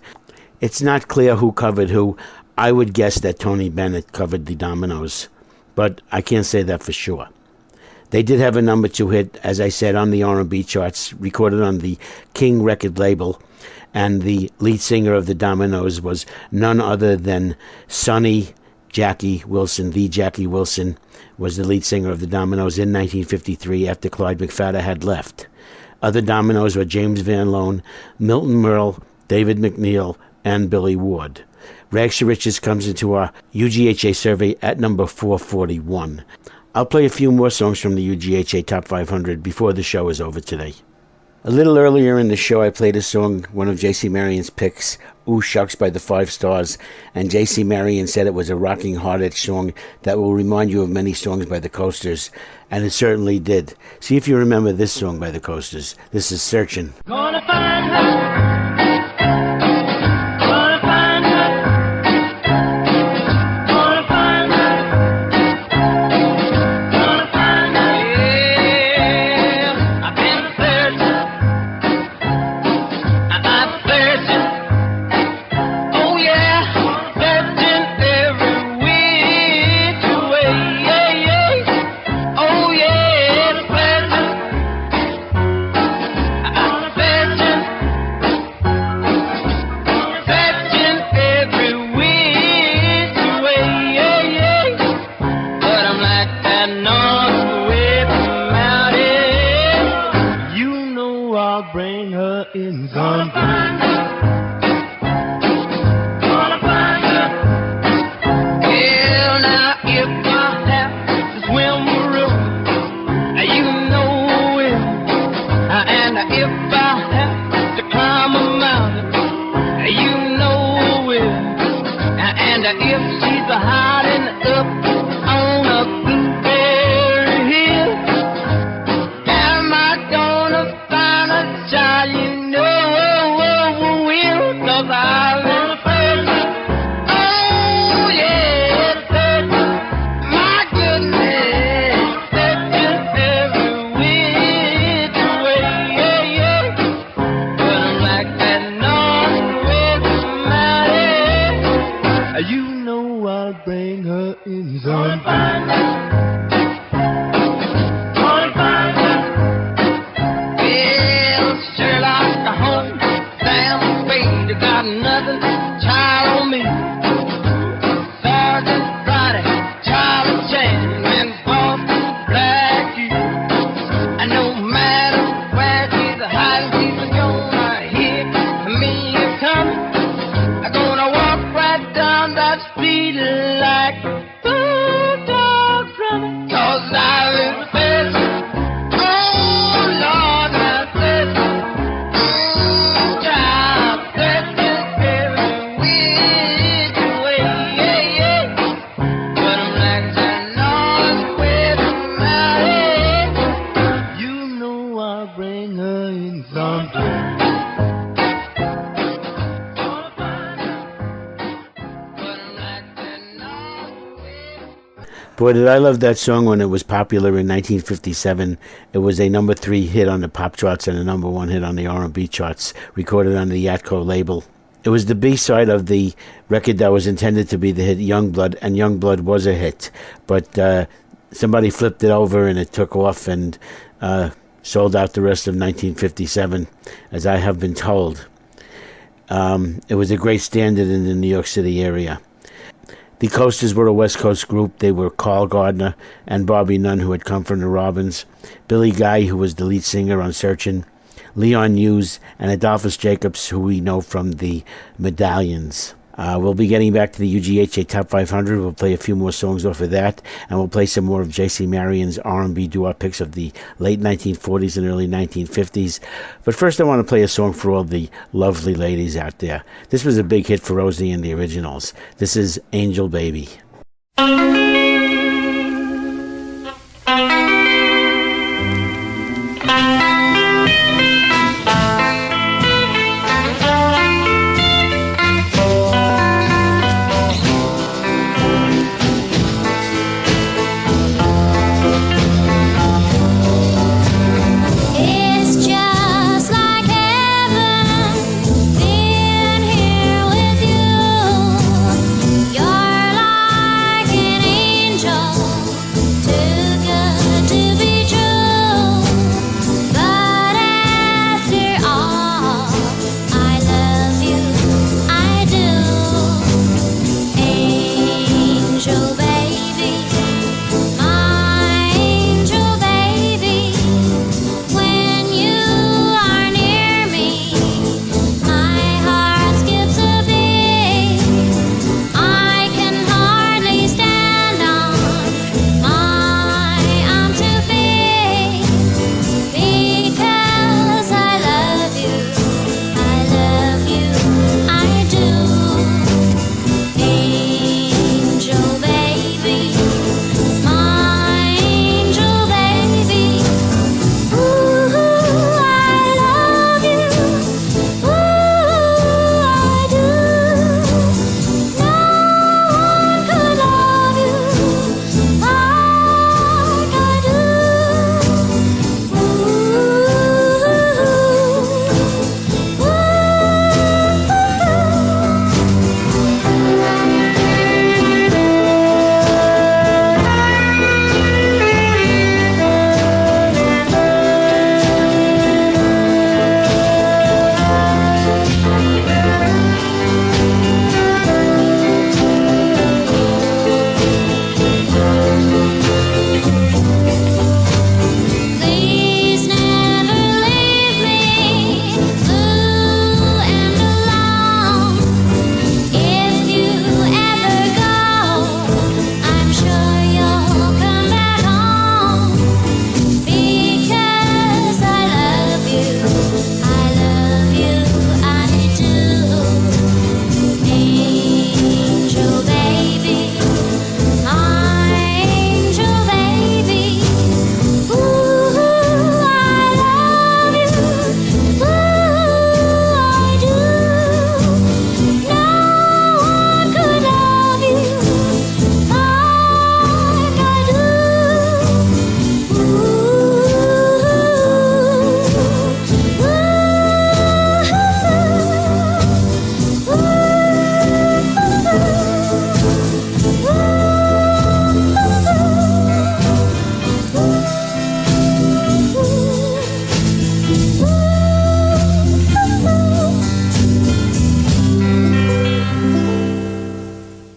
It's not clear who covered who. I would guess that Tony Bennett covered the Dominoes, but I can't say that for sure. They did have a number two hit, as I said, on the R&B charts, recorded on the King record label, and the lead singer of the Dominoes was none other than Sonny Jackie Wilson. The Jackie Wilson was the lead singer of the Dominoes in 1953 after Clyde McPhatter had left. Other Dominoes were James Van Loan, Milton Merle, David McNeil, and Billy Ward. Rags to Riches comes into our UGHA survey at number 441. I'll play a few more songs from the UGHA Top 500 before the show is over today. A little earlier in the show, I played a song, one of J.C. Marion's picks, Ooh Shucks by the Five Stars, and J.C. Marion said it was a rocking, hard-edged song that will remind you of many songs by the Coasters, and it certainly did. See if you remember this song by the Coasters. This is Searchin'. Gonna find her. Gonna find her. Gonna find her. Gonna find her. Yeah, I've been searching. I'm searching. Oh yeah, searching every which way. Yeah, yeah. Oh yeah, searching. I'm searching. Searching every which way. Yeah, yeah. But I'm like that north wind mountain. You know I'll bring her in some time. Gonna find her. Well, now if I have to swim a river, you know it. And if I have to climb a mountain, you know it. And if she's hiding up on a blueberry hill, am I gonna find a child? You know will. 'Cause I live searching. Oh yeah, searching. My goodness, searching every which way. Yeah, yeah. But I'm like that northwest mountain. You know I'll bring her in some time. Gonna find her. Well, Sherlock Holmes, Sam Spade, got another child on me. Sergeant Friday, Charlie Chan, and Boston Blackie. And no matter where she's hiding, she's gonna hear me coming. I'm gonna walk right down that street like bulldog running. 'Cause I live searching. Oh Lord, I searching. Child searching every which way. Yeah, yeah. But I'm like that northwest mountain. You know I'll bring her in sometime. Gonna find her. But I'm like that northwest. Boy, did I love that song when it was popular in 1957. It was a number three hit on the pop charts and a number one hit on the R&B charts, recorded on the Yatco label. It was the B-side of the record that was intended to be the hit Youngblood, and Youngblood was a hit. But somebody flipped it over and it took off and sold out the rest of 1957, as I have been told. It was a great standard in the New York City area. The Coasters were a West Coast group. They were Carl Gardner and Bobby Nunn, who had come from the Robins, Billy Guy, who was the lead singer on Searchin', Leon Hughes, and Adolphus Jacobs, who we know from the Medallions. We'll be getting back to the UGHA Top 500. We'll play a few more songs off of that, and we'll play some more of J.C. Marion's R&B doo-wop picks of the late 1940s and early 1950s. But first, I want to play a song for all the lovely ladies out there. This was a big hit for Rosie and the Originals. This is Angel Baby.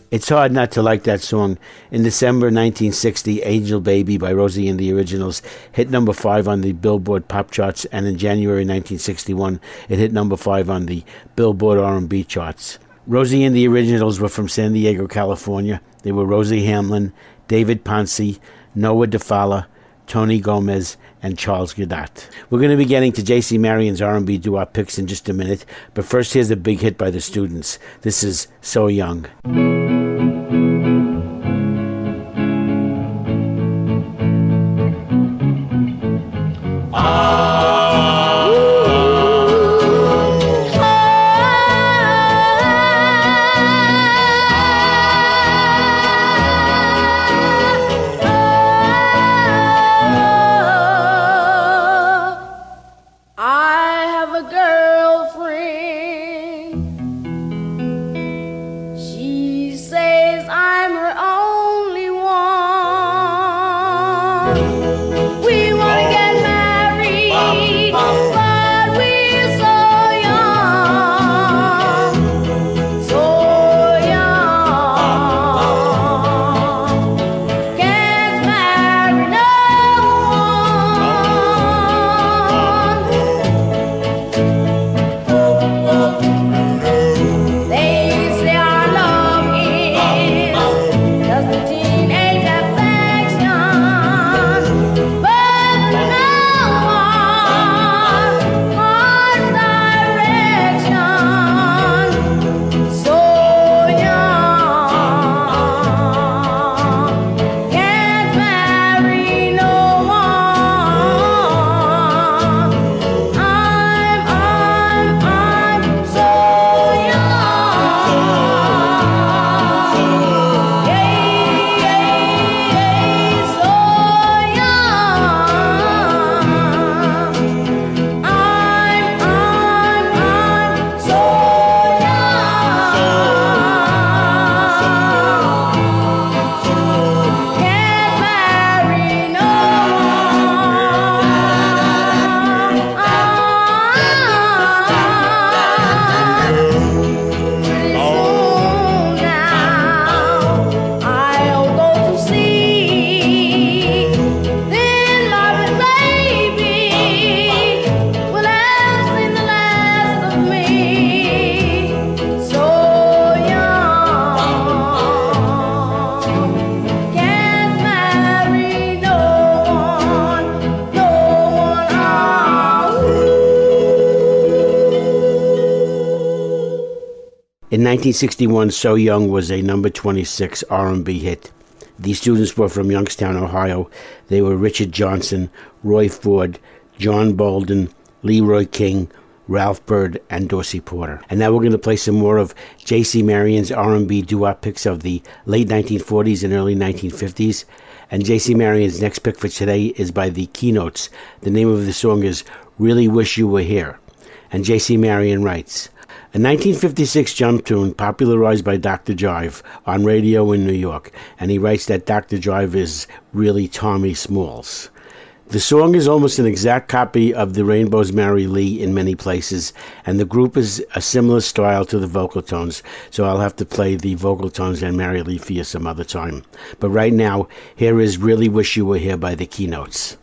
It's hard not to like that song. In December 1960, Angel Baby by Rosie and the Originals hit number 5 on the Billboard pop charts, and in January 1961, it hit number 5 on the Billboard R&B charts. Rosie and the Originals were from San Diego, California. They were Rosie Hamlin, David Ponce, Noah DeFala, Tony Gomez, and Charles Gadot. We're going to be getting to J.C. Marion's R&B doo-wop picks in just a minute, but first here's a big hit by the Students. This is So Young. She's In 1961, So Young was a number 26 R&B hit. These students were from Youngstown, Ohio. They were Richard Johnson, Roy Ford, John Bolden, Leroy King, Ralph Bird, and Dorsey Porter. And now we're going to play some more of J.C. Marion's R&B doo-wop picks of the late 1940s and early 1950s. And J.C. Marion's next pick for today is by the Keynotes. The name of the song is Really Wish You Were Here. And J.C. Marion writes, a 1956 jump tune popularized by Dr. Jive on radio in New York. And he writes that Dr. Jive is really Tommy Smalls. The song is almost an exact copy of the Rainbow's Mary Lee in many places, and the group is a similar style to the vocal tones, so I'll have to play the vocal tones and Mary Lee for you some other time. But right now, here is Really Wish You Were Here by the Keynotes.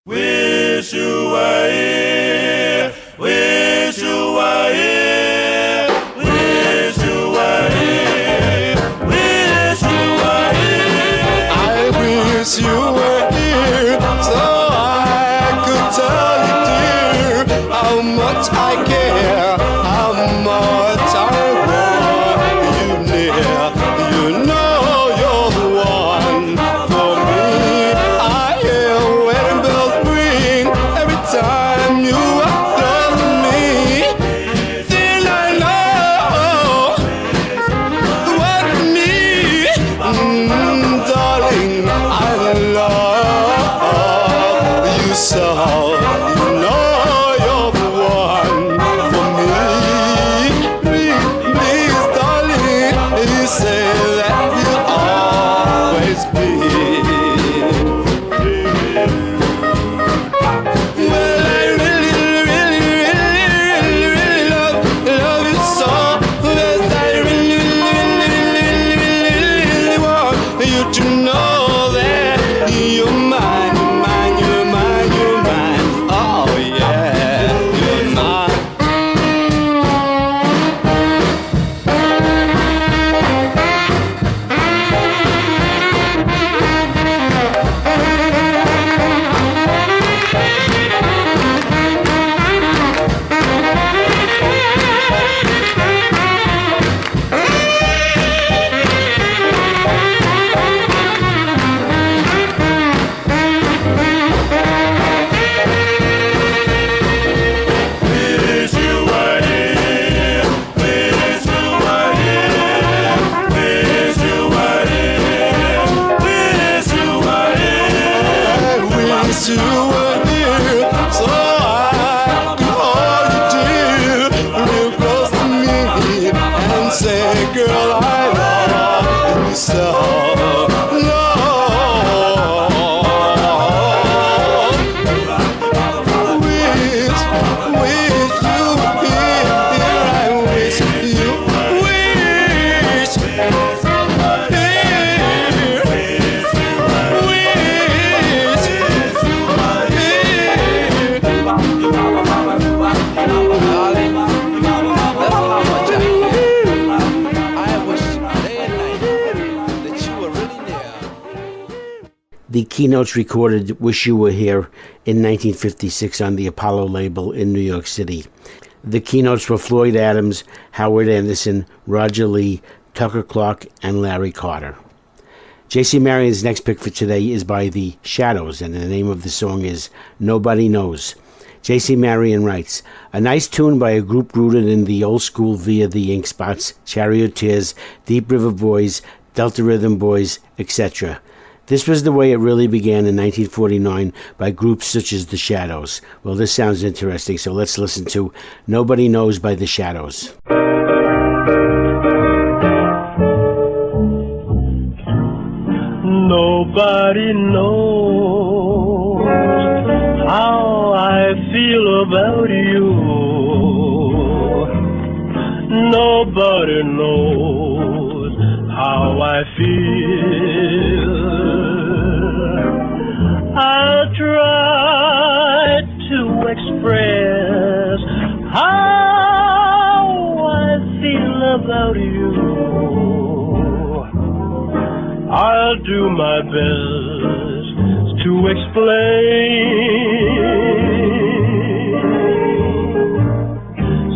Wish you were here, wish you were here, wish you were here, wish you were here. I wish you were here, so how much I care, how much I want you near. You know you're the one for me. I hear wedding bells ring every time you walk close to me. Then I know the one for me, darling. I love you so. The Keynotes recorded Wish You Were Here in 1956 on the Apollo label in New York City. The Keynotes were Floyd Adams, Howard Anderson, Roger Lee, Tucker Clark, and Larry Carter. J.C. Marion's next pick for today is by the Shadows, and the name of the song is Nobody Knows. J.C. Marion writes, a nice tune by a group rooted in the old school via the Ink Spots, Charioteers, Deep River Boys, Delta Rhythm Boys, etc. This was the way it really began in 1949 by groups such as the Shadows. Well, this sounds interesting, so let's listen to Nobody Knows by the Shadows. Nobody knows how I feel about you. Nobody knows how I feel. I'll try to express how I feel about you. I'll do my best to explain.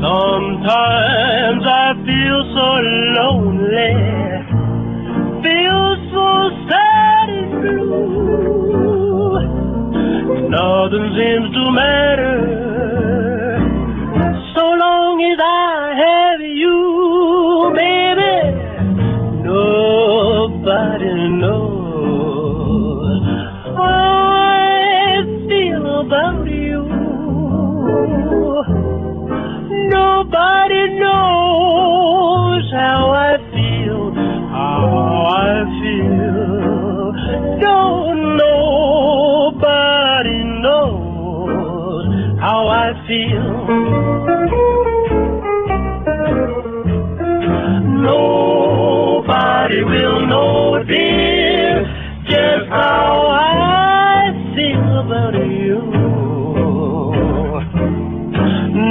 Sometimes I feel so lonely, feel so sad and blue. Nothing seems to matter so long as I have you, baby. Nobody knows how I feel about you. Nobody knows how I feel, how I feel. No, nobody knows how I feel. Nobody will know, dear, just how I feel about you.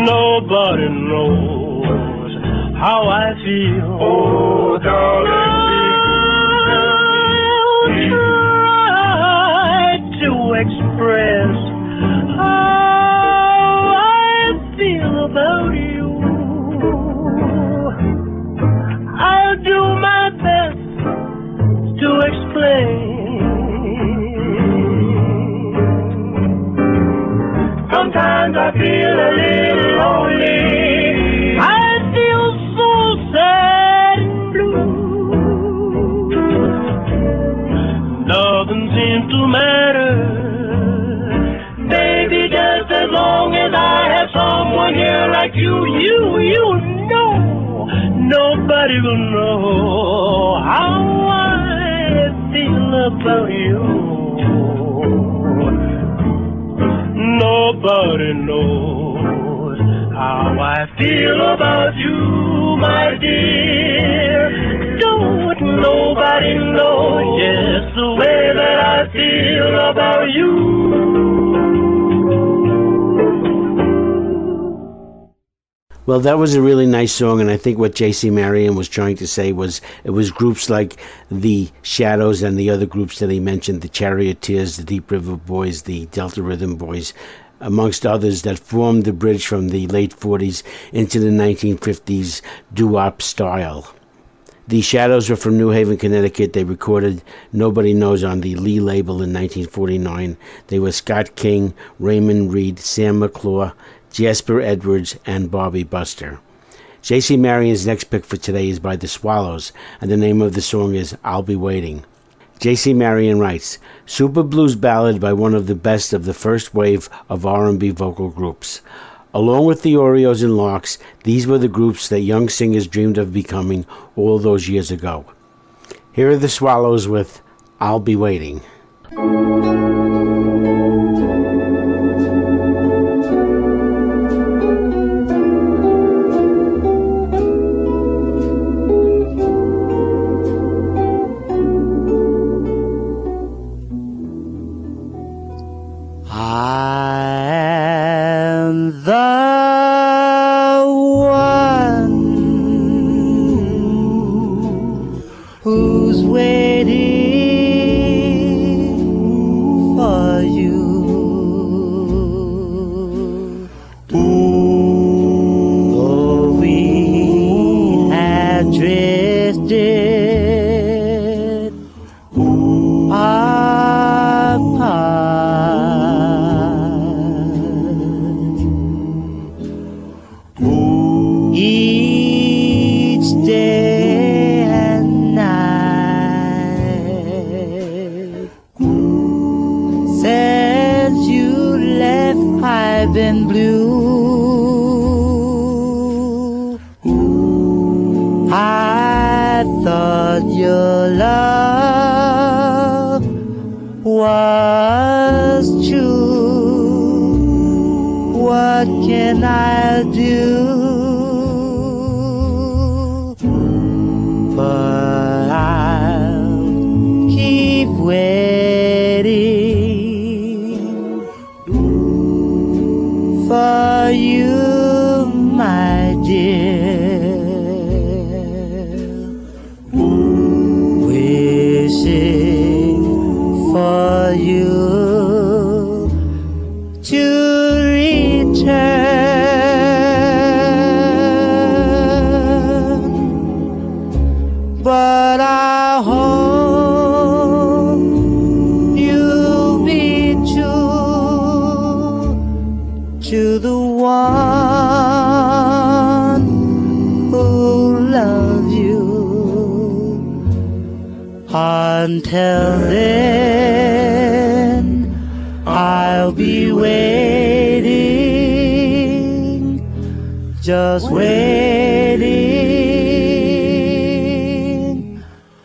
Nobody knows how I feel. Oh, darling, try to express how I feel about you. I'll do my best to explain. Sometimes I feel a little lonely. I feel so sad and blue. Nothing seems to matter, baby, just as long as I have someone here like you. You know, nobody will know how I feel about you. Nobody knows how I feel about you, my dear. Don't nobody know just the way that I feel about you. Well, that was a really nice song, and I think what J.C. Marion was trying to say was it was groups like the Shadows and the other groups that he mentioned, the Charioteers, the Deep River Boys, the Delta Rhythm Boys, amongst others, that formed the bridge from the late 40s into the 1950s doo-wop style. The Shadows were from New Haven, Connecticut. They recorded Nobody Knows on the Lee label in 1949. They were Scott King, Raymond Reed, Sam McClure, Jasper Edwards, and Bobby Buster. J.C. Marion's next pick for today is by the Swallows, and the name of the song is I'll Be Waiting. J.C. Marion writes, super blues ballad by one of the best of the first wave of R&B vocal groups. Along with the Oreos and Larks, these were the groups that young singers dreamed of becoming all those years ago. Here are the Swallows with I'll Be Waiting. until then, I'll be waiting, just waiting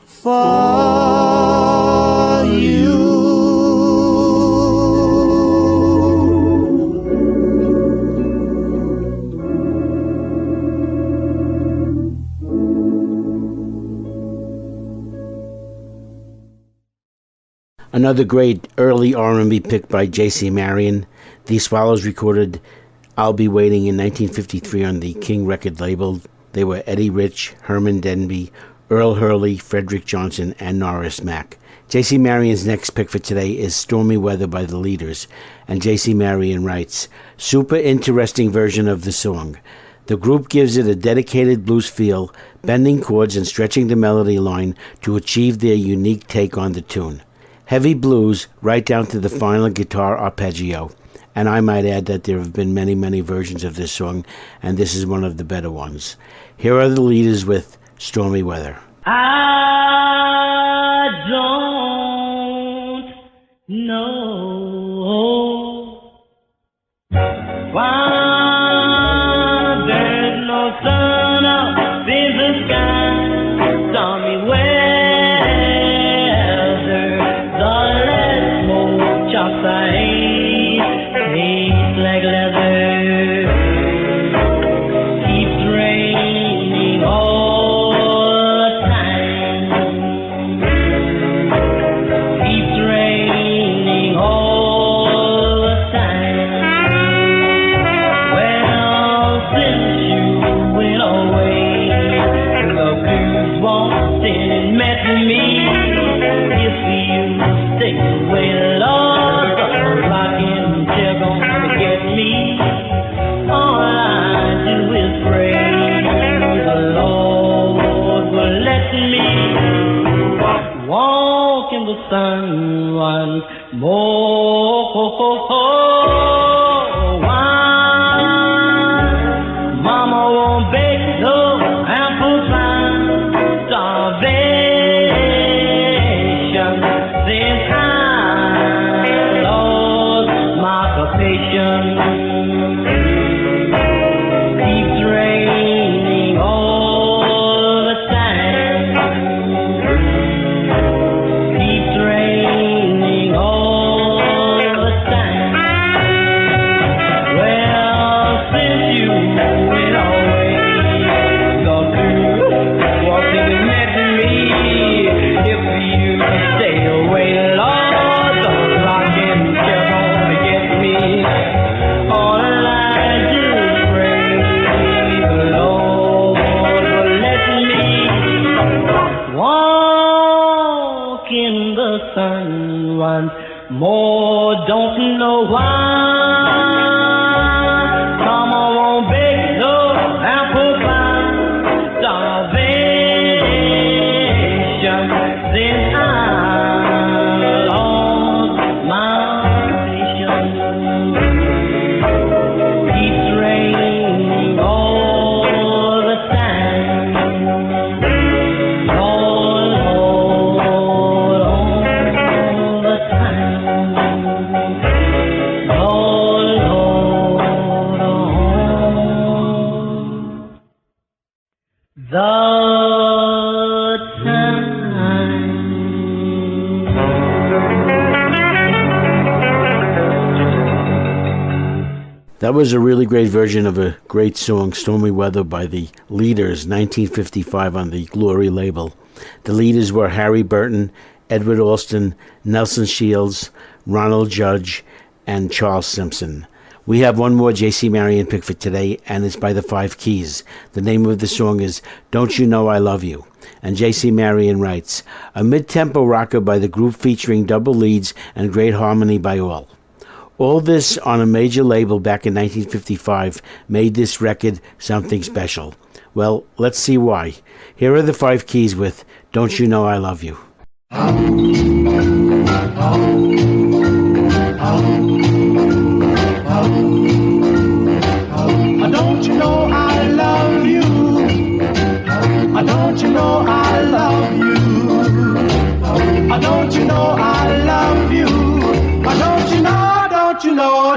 for you. Another great early R&B pick by J.C. Marion. The Swallows recorded I'll Be Waiting in 1953 on the King record label. They were Eddie Rich, Herman Denby, Earl Hurley, Frederick Johnson, and Norris Mack. J.C. Marion's next pick for today is Stormy Weather by the Leaders, and J.C. Marion writes, super interesting version of the song. The group gives it a dedicated blues feel, bending chords and stretching the melody line to achieve their unique take on the tune. Heavy blues right down to the final guitar arpeggio. And I might add that there have been many, many versions of this song, and this is one of the better ones. Here are the Leaders with Stormy Weather. I don't know why there's no sun up in the sky. Stormy weather, the last smoke chops I ate tastes like leather. Keeps raining all the time. Keeps raining all the time. Well, since you went away, the blues walked in and met me. If you stay away, Lord, the rocking chair gonna get me. All I do is pray the Lord will let me walk in the sun once more. Why Mama won't bake no apple pie? Starvation since I lost my patience. Keeps raining all the time. Keeps raining all the time. Well, since you went away, the blues walked in and met me. If you stay away, Lord, the rocking chair gonna get me. All I do is pray the Lord will let me walk in the sun once more. Don't know why Mama won't bake no apple pie. Starvation since I lost my patience. Keeps raining all the time. Lord, all the time. Lord, the time. That was a really great version of a great song, Stormy Weather by the Leaders, 1955 on the Glory label. The Leaders were Harry Burton, Edward Alston, Nelson Shields, Ronald Judge, and Charles Simpson. We have one more J.C. Marion pick for today, and it's by the Five Keys. The name of the song is Don't You Know I Love You? And J.C. Marion writes, a mid-tempo rocker by the group featuring double leads and great harmony by all. All this on a major label back in 1955 made this record something special. Well, let's see why. Here are the Five Keys with Don't You Know I Love You. Don't you know I love you? Don't you know I love you?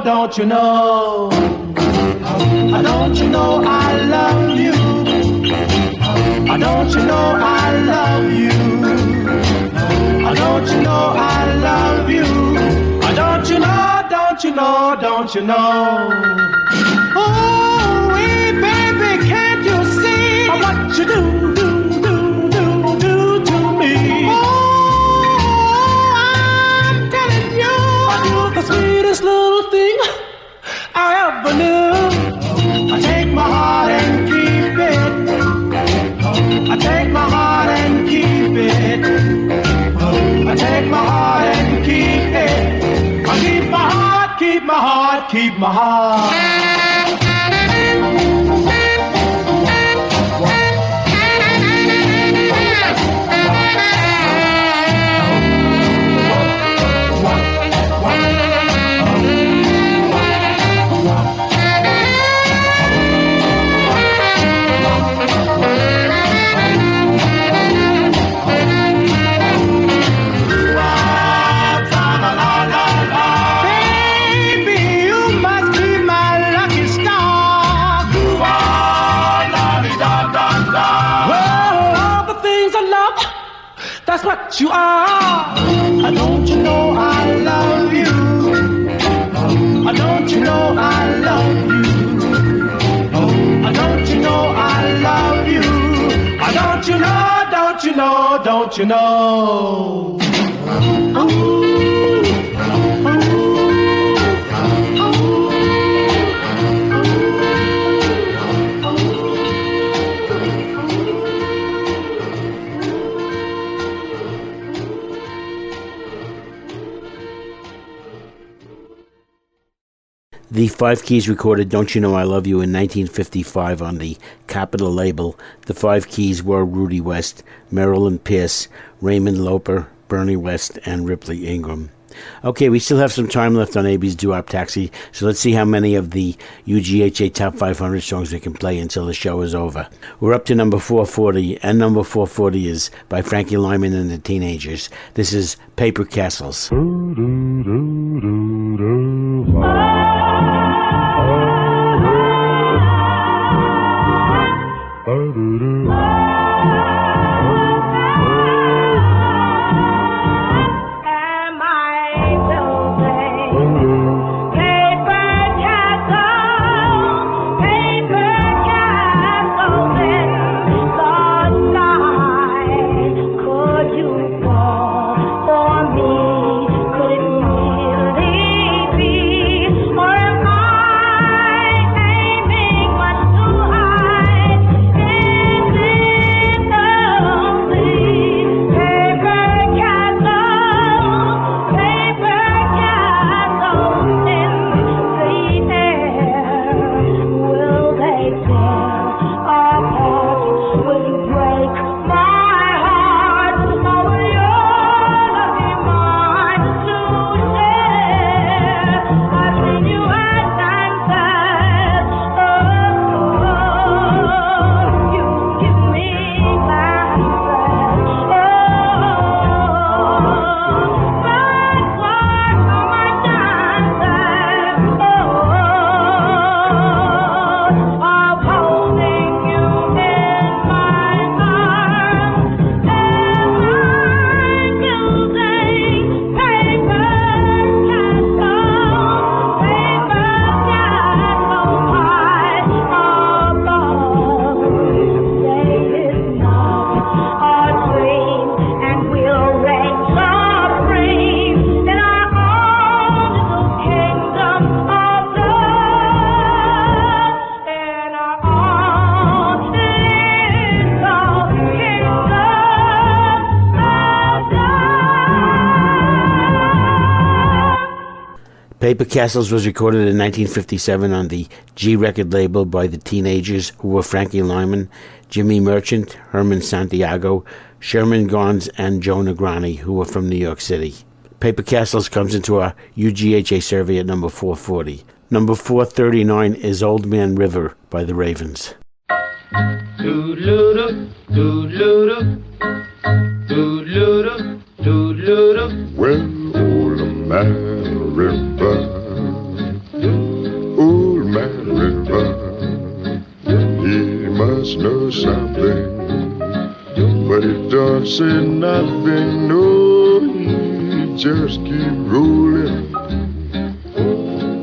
don't you know? Don't you know I love you? Don't you know I love you? Don't you know I love you? Don't you know, don't you know, don't you know? Oh, hey, baby, can't you see what you do to me? Oh, I'm telling you, you're the sweetest little thing I ever knew. I take my heart and keep it. I take my heart and keep it. I take my heart and keep it. I keep my heart, keep my heart, keep my heart. That's what you are. Don't you know I love you? Don't you know I love you? Don't you know I love you? Don't you know, don't you know, don't you know? Ooh. The Five Keys recorded Don't You Know I Love You in 1955 on the Capitol label. The Five Keys were Rudy West, Marilyn Pierce, Raymond Loper, Bernie West, and Ripley Ingram. Okay, we still have some time left on Abie's DooWop Taxi, so let's see how many of the UGHA Top 500 songs we can play until the show is over. We're up to number 440, and number 440 is by Frankie Lyman and the Teenagers. This is Paper Castles. Paper Castles was recorded in 1957 on the G record label by the Teenagers, who were Frankie Lyman, Jimmy Merchant, Herman Santiago, Sherman Gons, and Joe Negrani, who were from New York City. Paper Castles comes into our UGHA survey at number 440. Number 439 is Old Man River by the Ravens. Doodle-doo, doodle-doo, doodle-doo, doodle-doo. Well, old man river, laughing, no, he just keep rolling,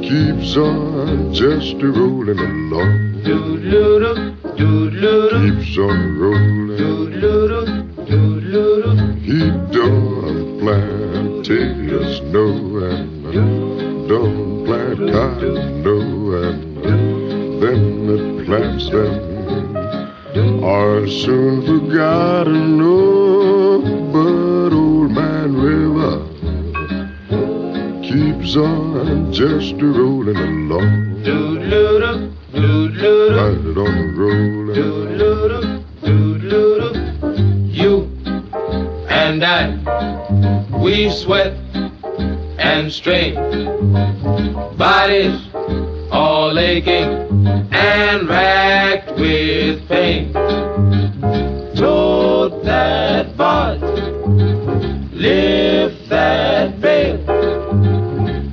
keeps on just rolling along. Keeps on rolling. He don't plant potatoes, no, and don't plant cotton, no, and them that plants them are soon forgotten, no, but old man River keeps on just rolling along. Right on rolling. You and I, we sweat and strain, bodies all aching and racked with pain. Tote that barge, lift that bale,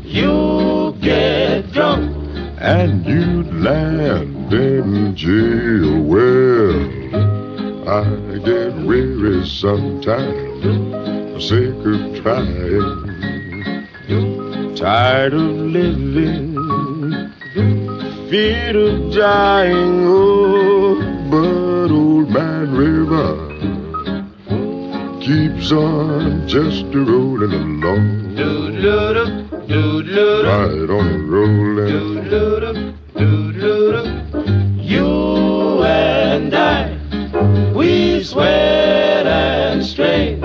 you get drunk and you'd land in jail. Well, I get weary sometimes, sick of trying, tired of living, feared of dying. Oh, but old man River keeps on just rolling along. Right on rolling. You and I, we sweat and strain,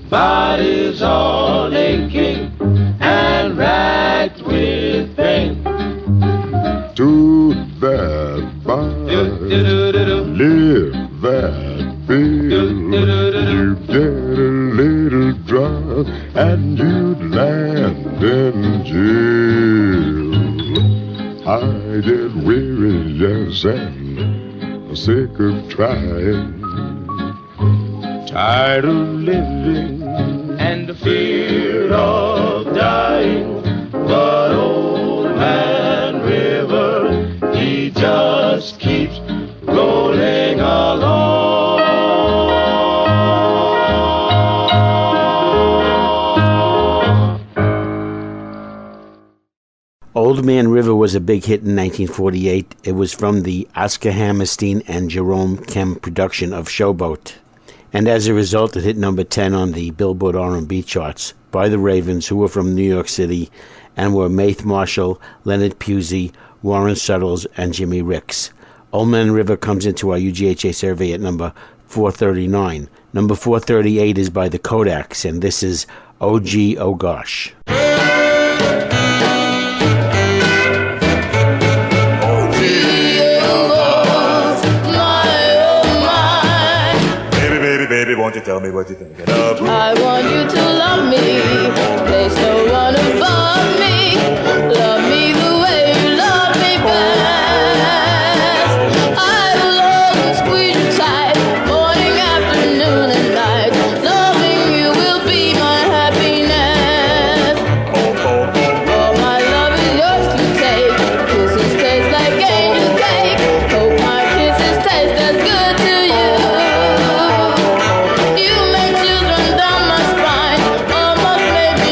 bodies all aching and racked with pain. To that body, live that bill, you get a little drunk and you'd land in jail. I get weary, yes, and sick of trying, tired of living, and the fear of dying. But old man River, he just keeps rolling along. Old Man River was a big hit in 1948. It was from the Oscar Hammerstein and Jerome Kemp production of Showboat. And as a result, it hit number 10 on the Billboard R&B charts by the Ravens, who were from New York City and were Maith Marshall, Leonard Pusey, Warren Suttles, and Jimmy Ricks. Old Man River comes into our UGHA survey at number 439. Number 438 is by the Kodaks, and this is Oh Gee, Oh Gosh. Baby, won't you tell me what you think of me? I want you to love me. There's no one above me. Love me the way you love me best. I will always squeeze you tight, morning, afternoon, and night. Loving you will be my happiness. All my love is yours to take. Kisses taste like angel cake. Hope my kisses taste as good to you. You make chills run down my spine, almost made me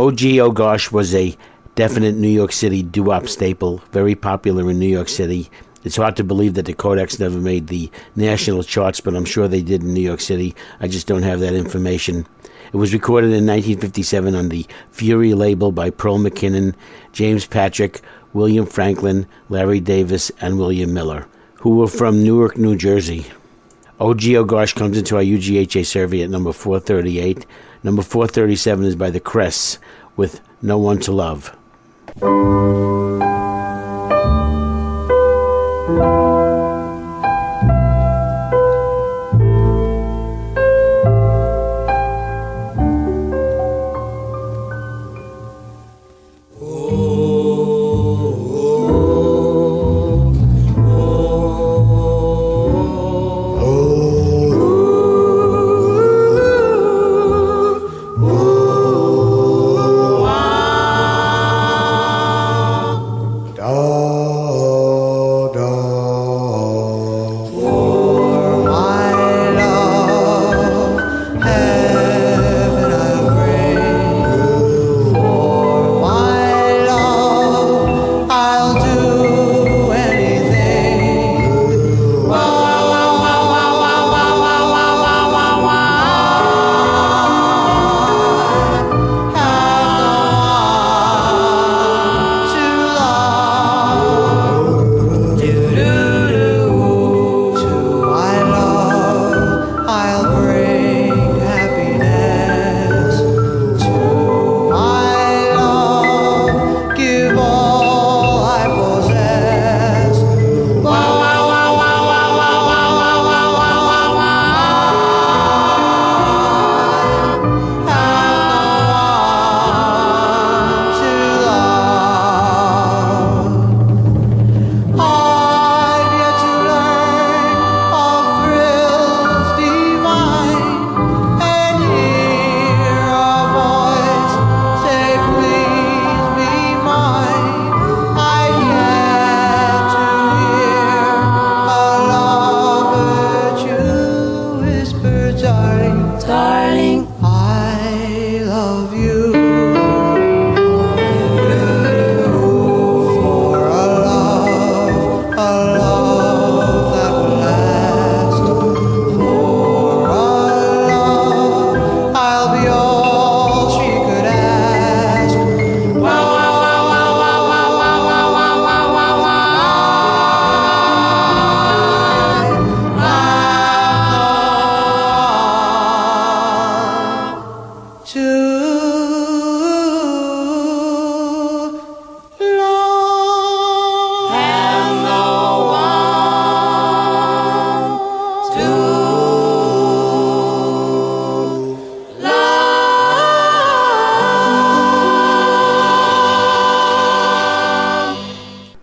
Oh Gee Oh Gosh was a definite New York City doo-wop staple, very popular in New York City. It's hard to believe that the Kodaks never made the national charts, but I'm sure they did in New York City. I just don't have that information. It was recorded in 1957 on the Fury label by Pearl McKinnon, James Patrick, William Franklin, Larry Davis, and William Miller, who were from Newark, New Jersey. Oh Gee Oh Gosh comes into our UGHA survey at number 438. Number 437 is by the Crests with No One to Love.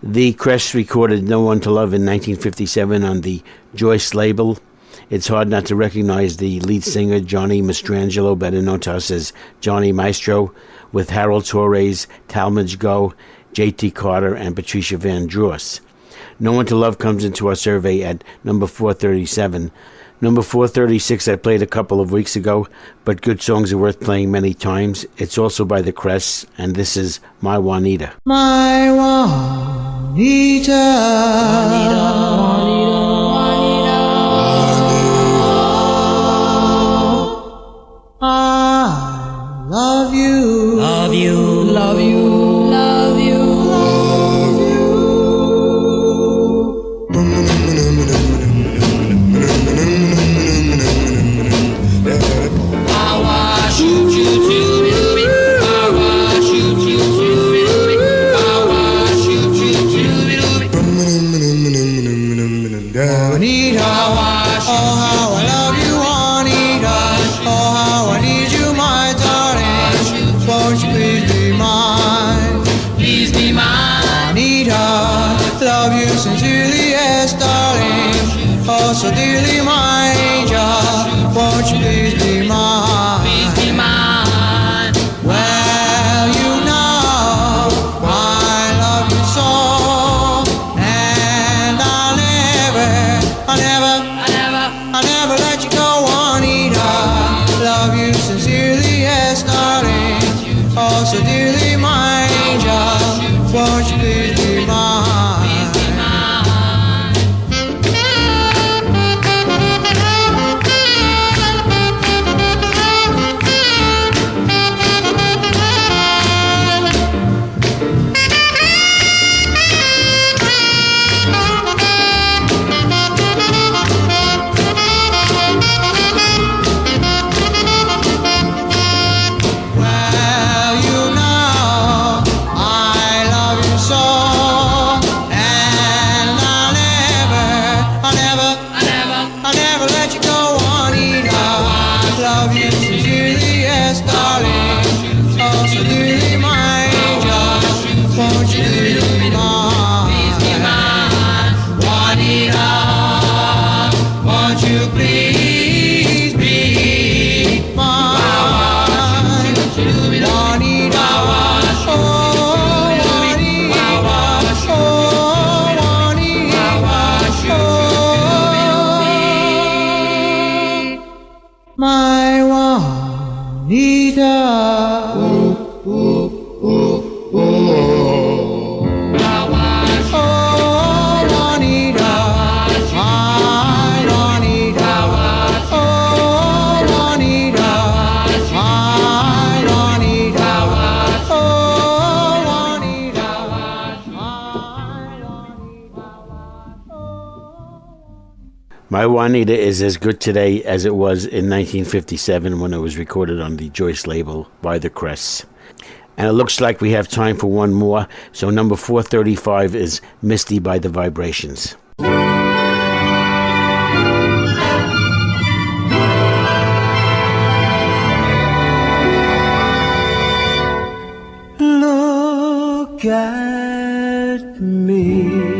The Crests recorded No One to Love in 1957 on the Joyce label. It's hard not to recognize the lead singer, Johnny Mastrangelo, better known to us as Johnny Maestro, with Harold Torres, Talmadge Go, J.T. Carter, and Patricia Van Dross. No One to Love comes into our survey at number 437. Number 436 I played a couple of weeks ago, but good songs are worth playing many times. It's also by the Crests, and this is My Juanita. My Juanita, I love you, love you, love you, love you, love you. Juanita, oh how I love you, Juanita. Oh how I need you, my darling. Won't you please be mine? Please be mine, Juanita. Love you sincerely, yes, darling. Oh so dearly, my angel. Won't you please be mine? Please be mine. Well, you know I love you so, and I'll never let you go, Juanita. Love you sincerely, yes, darling. Oh, so dearly mine, angel, won't you please be mine? My Juanita is as good today as it was in 1957 when it was recorded on the Joyce label by the Crests. And it looks like we have time for one more, so number 435 is Misty by the Vibrations. Look at me,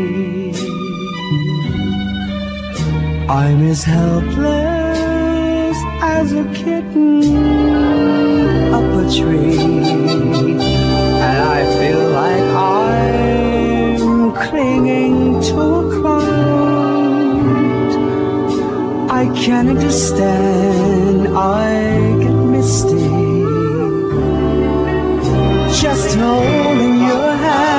I'm as helpless as a kitten up a tree, and I feel like I'm clinging to a cloud. I can't understand, I get misty just holding your hand.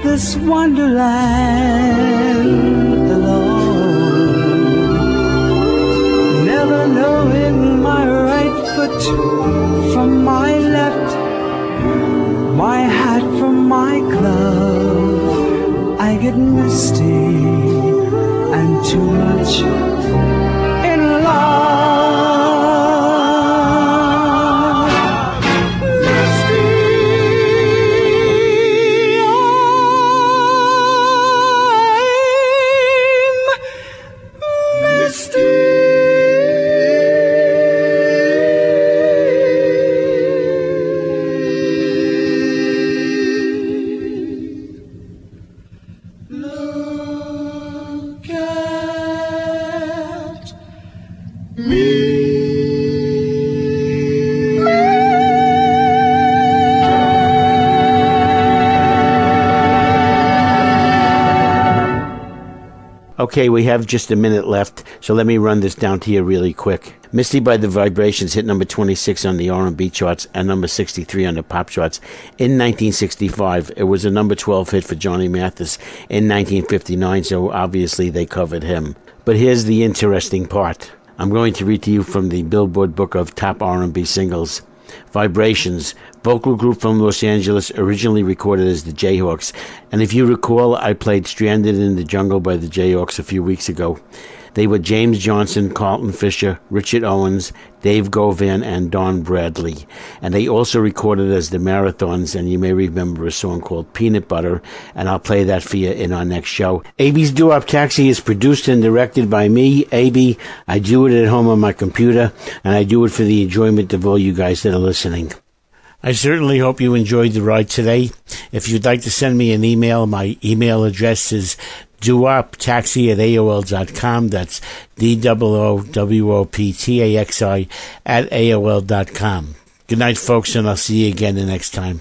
This wonderland alone, never knowing my right foot from my left, my hat from my glove. I get misty and too much in love. Okay, we have just a minute left, so let me run this down to you really quick. Misty by the Vibrations hit number 26 on the R&B charts and number 63 on the pop charts in 1965. It was a number 12 hit for Johnny Mathis in 1959, so obviously they covered him. But here's the interesting part. I'm going to read to you from the Billboard Book of Top R&B Singles. Vibrations, vocal group from Los Angeles, originally recorded as the Jayhawks. And if you recall, I played Stranded in the Jungle by the Jayhawks a few weeks ago. They were James Johnson, Carlton Fisher, Richard Owens, Dave Govan, and Don Bradley. And they also recorded as the Marathons, and you may remember a song called Peanut Butter, and I'll play that for you in our next show. Abie's DooWop Taxi is produced and directed by me, Abie. I do it at home on my computer, and I do it for the enjoyment of all you guys that are listening. I certainly hope you enjoyed the ride today. If you'd like to send me an email, my email address is DooWopTaxi@AOL.com. That's DOOWOPTAXI@AOL.com. Good night, folks, and I'll see you again the next time.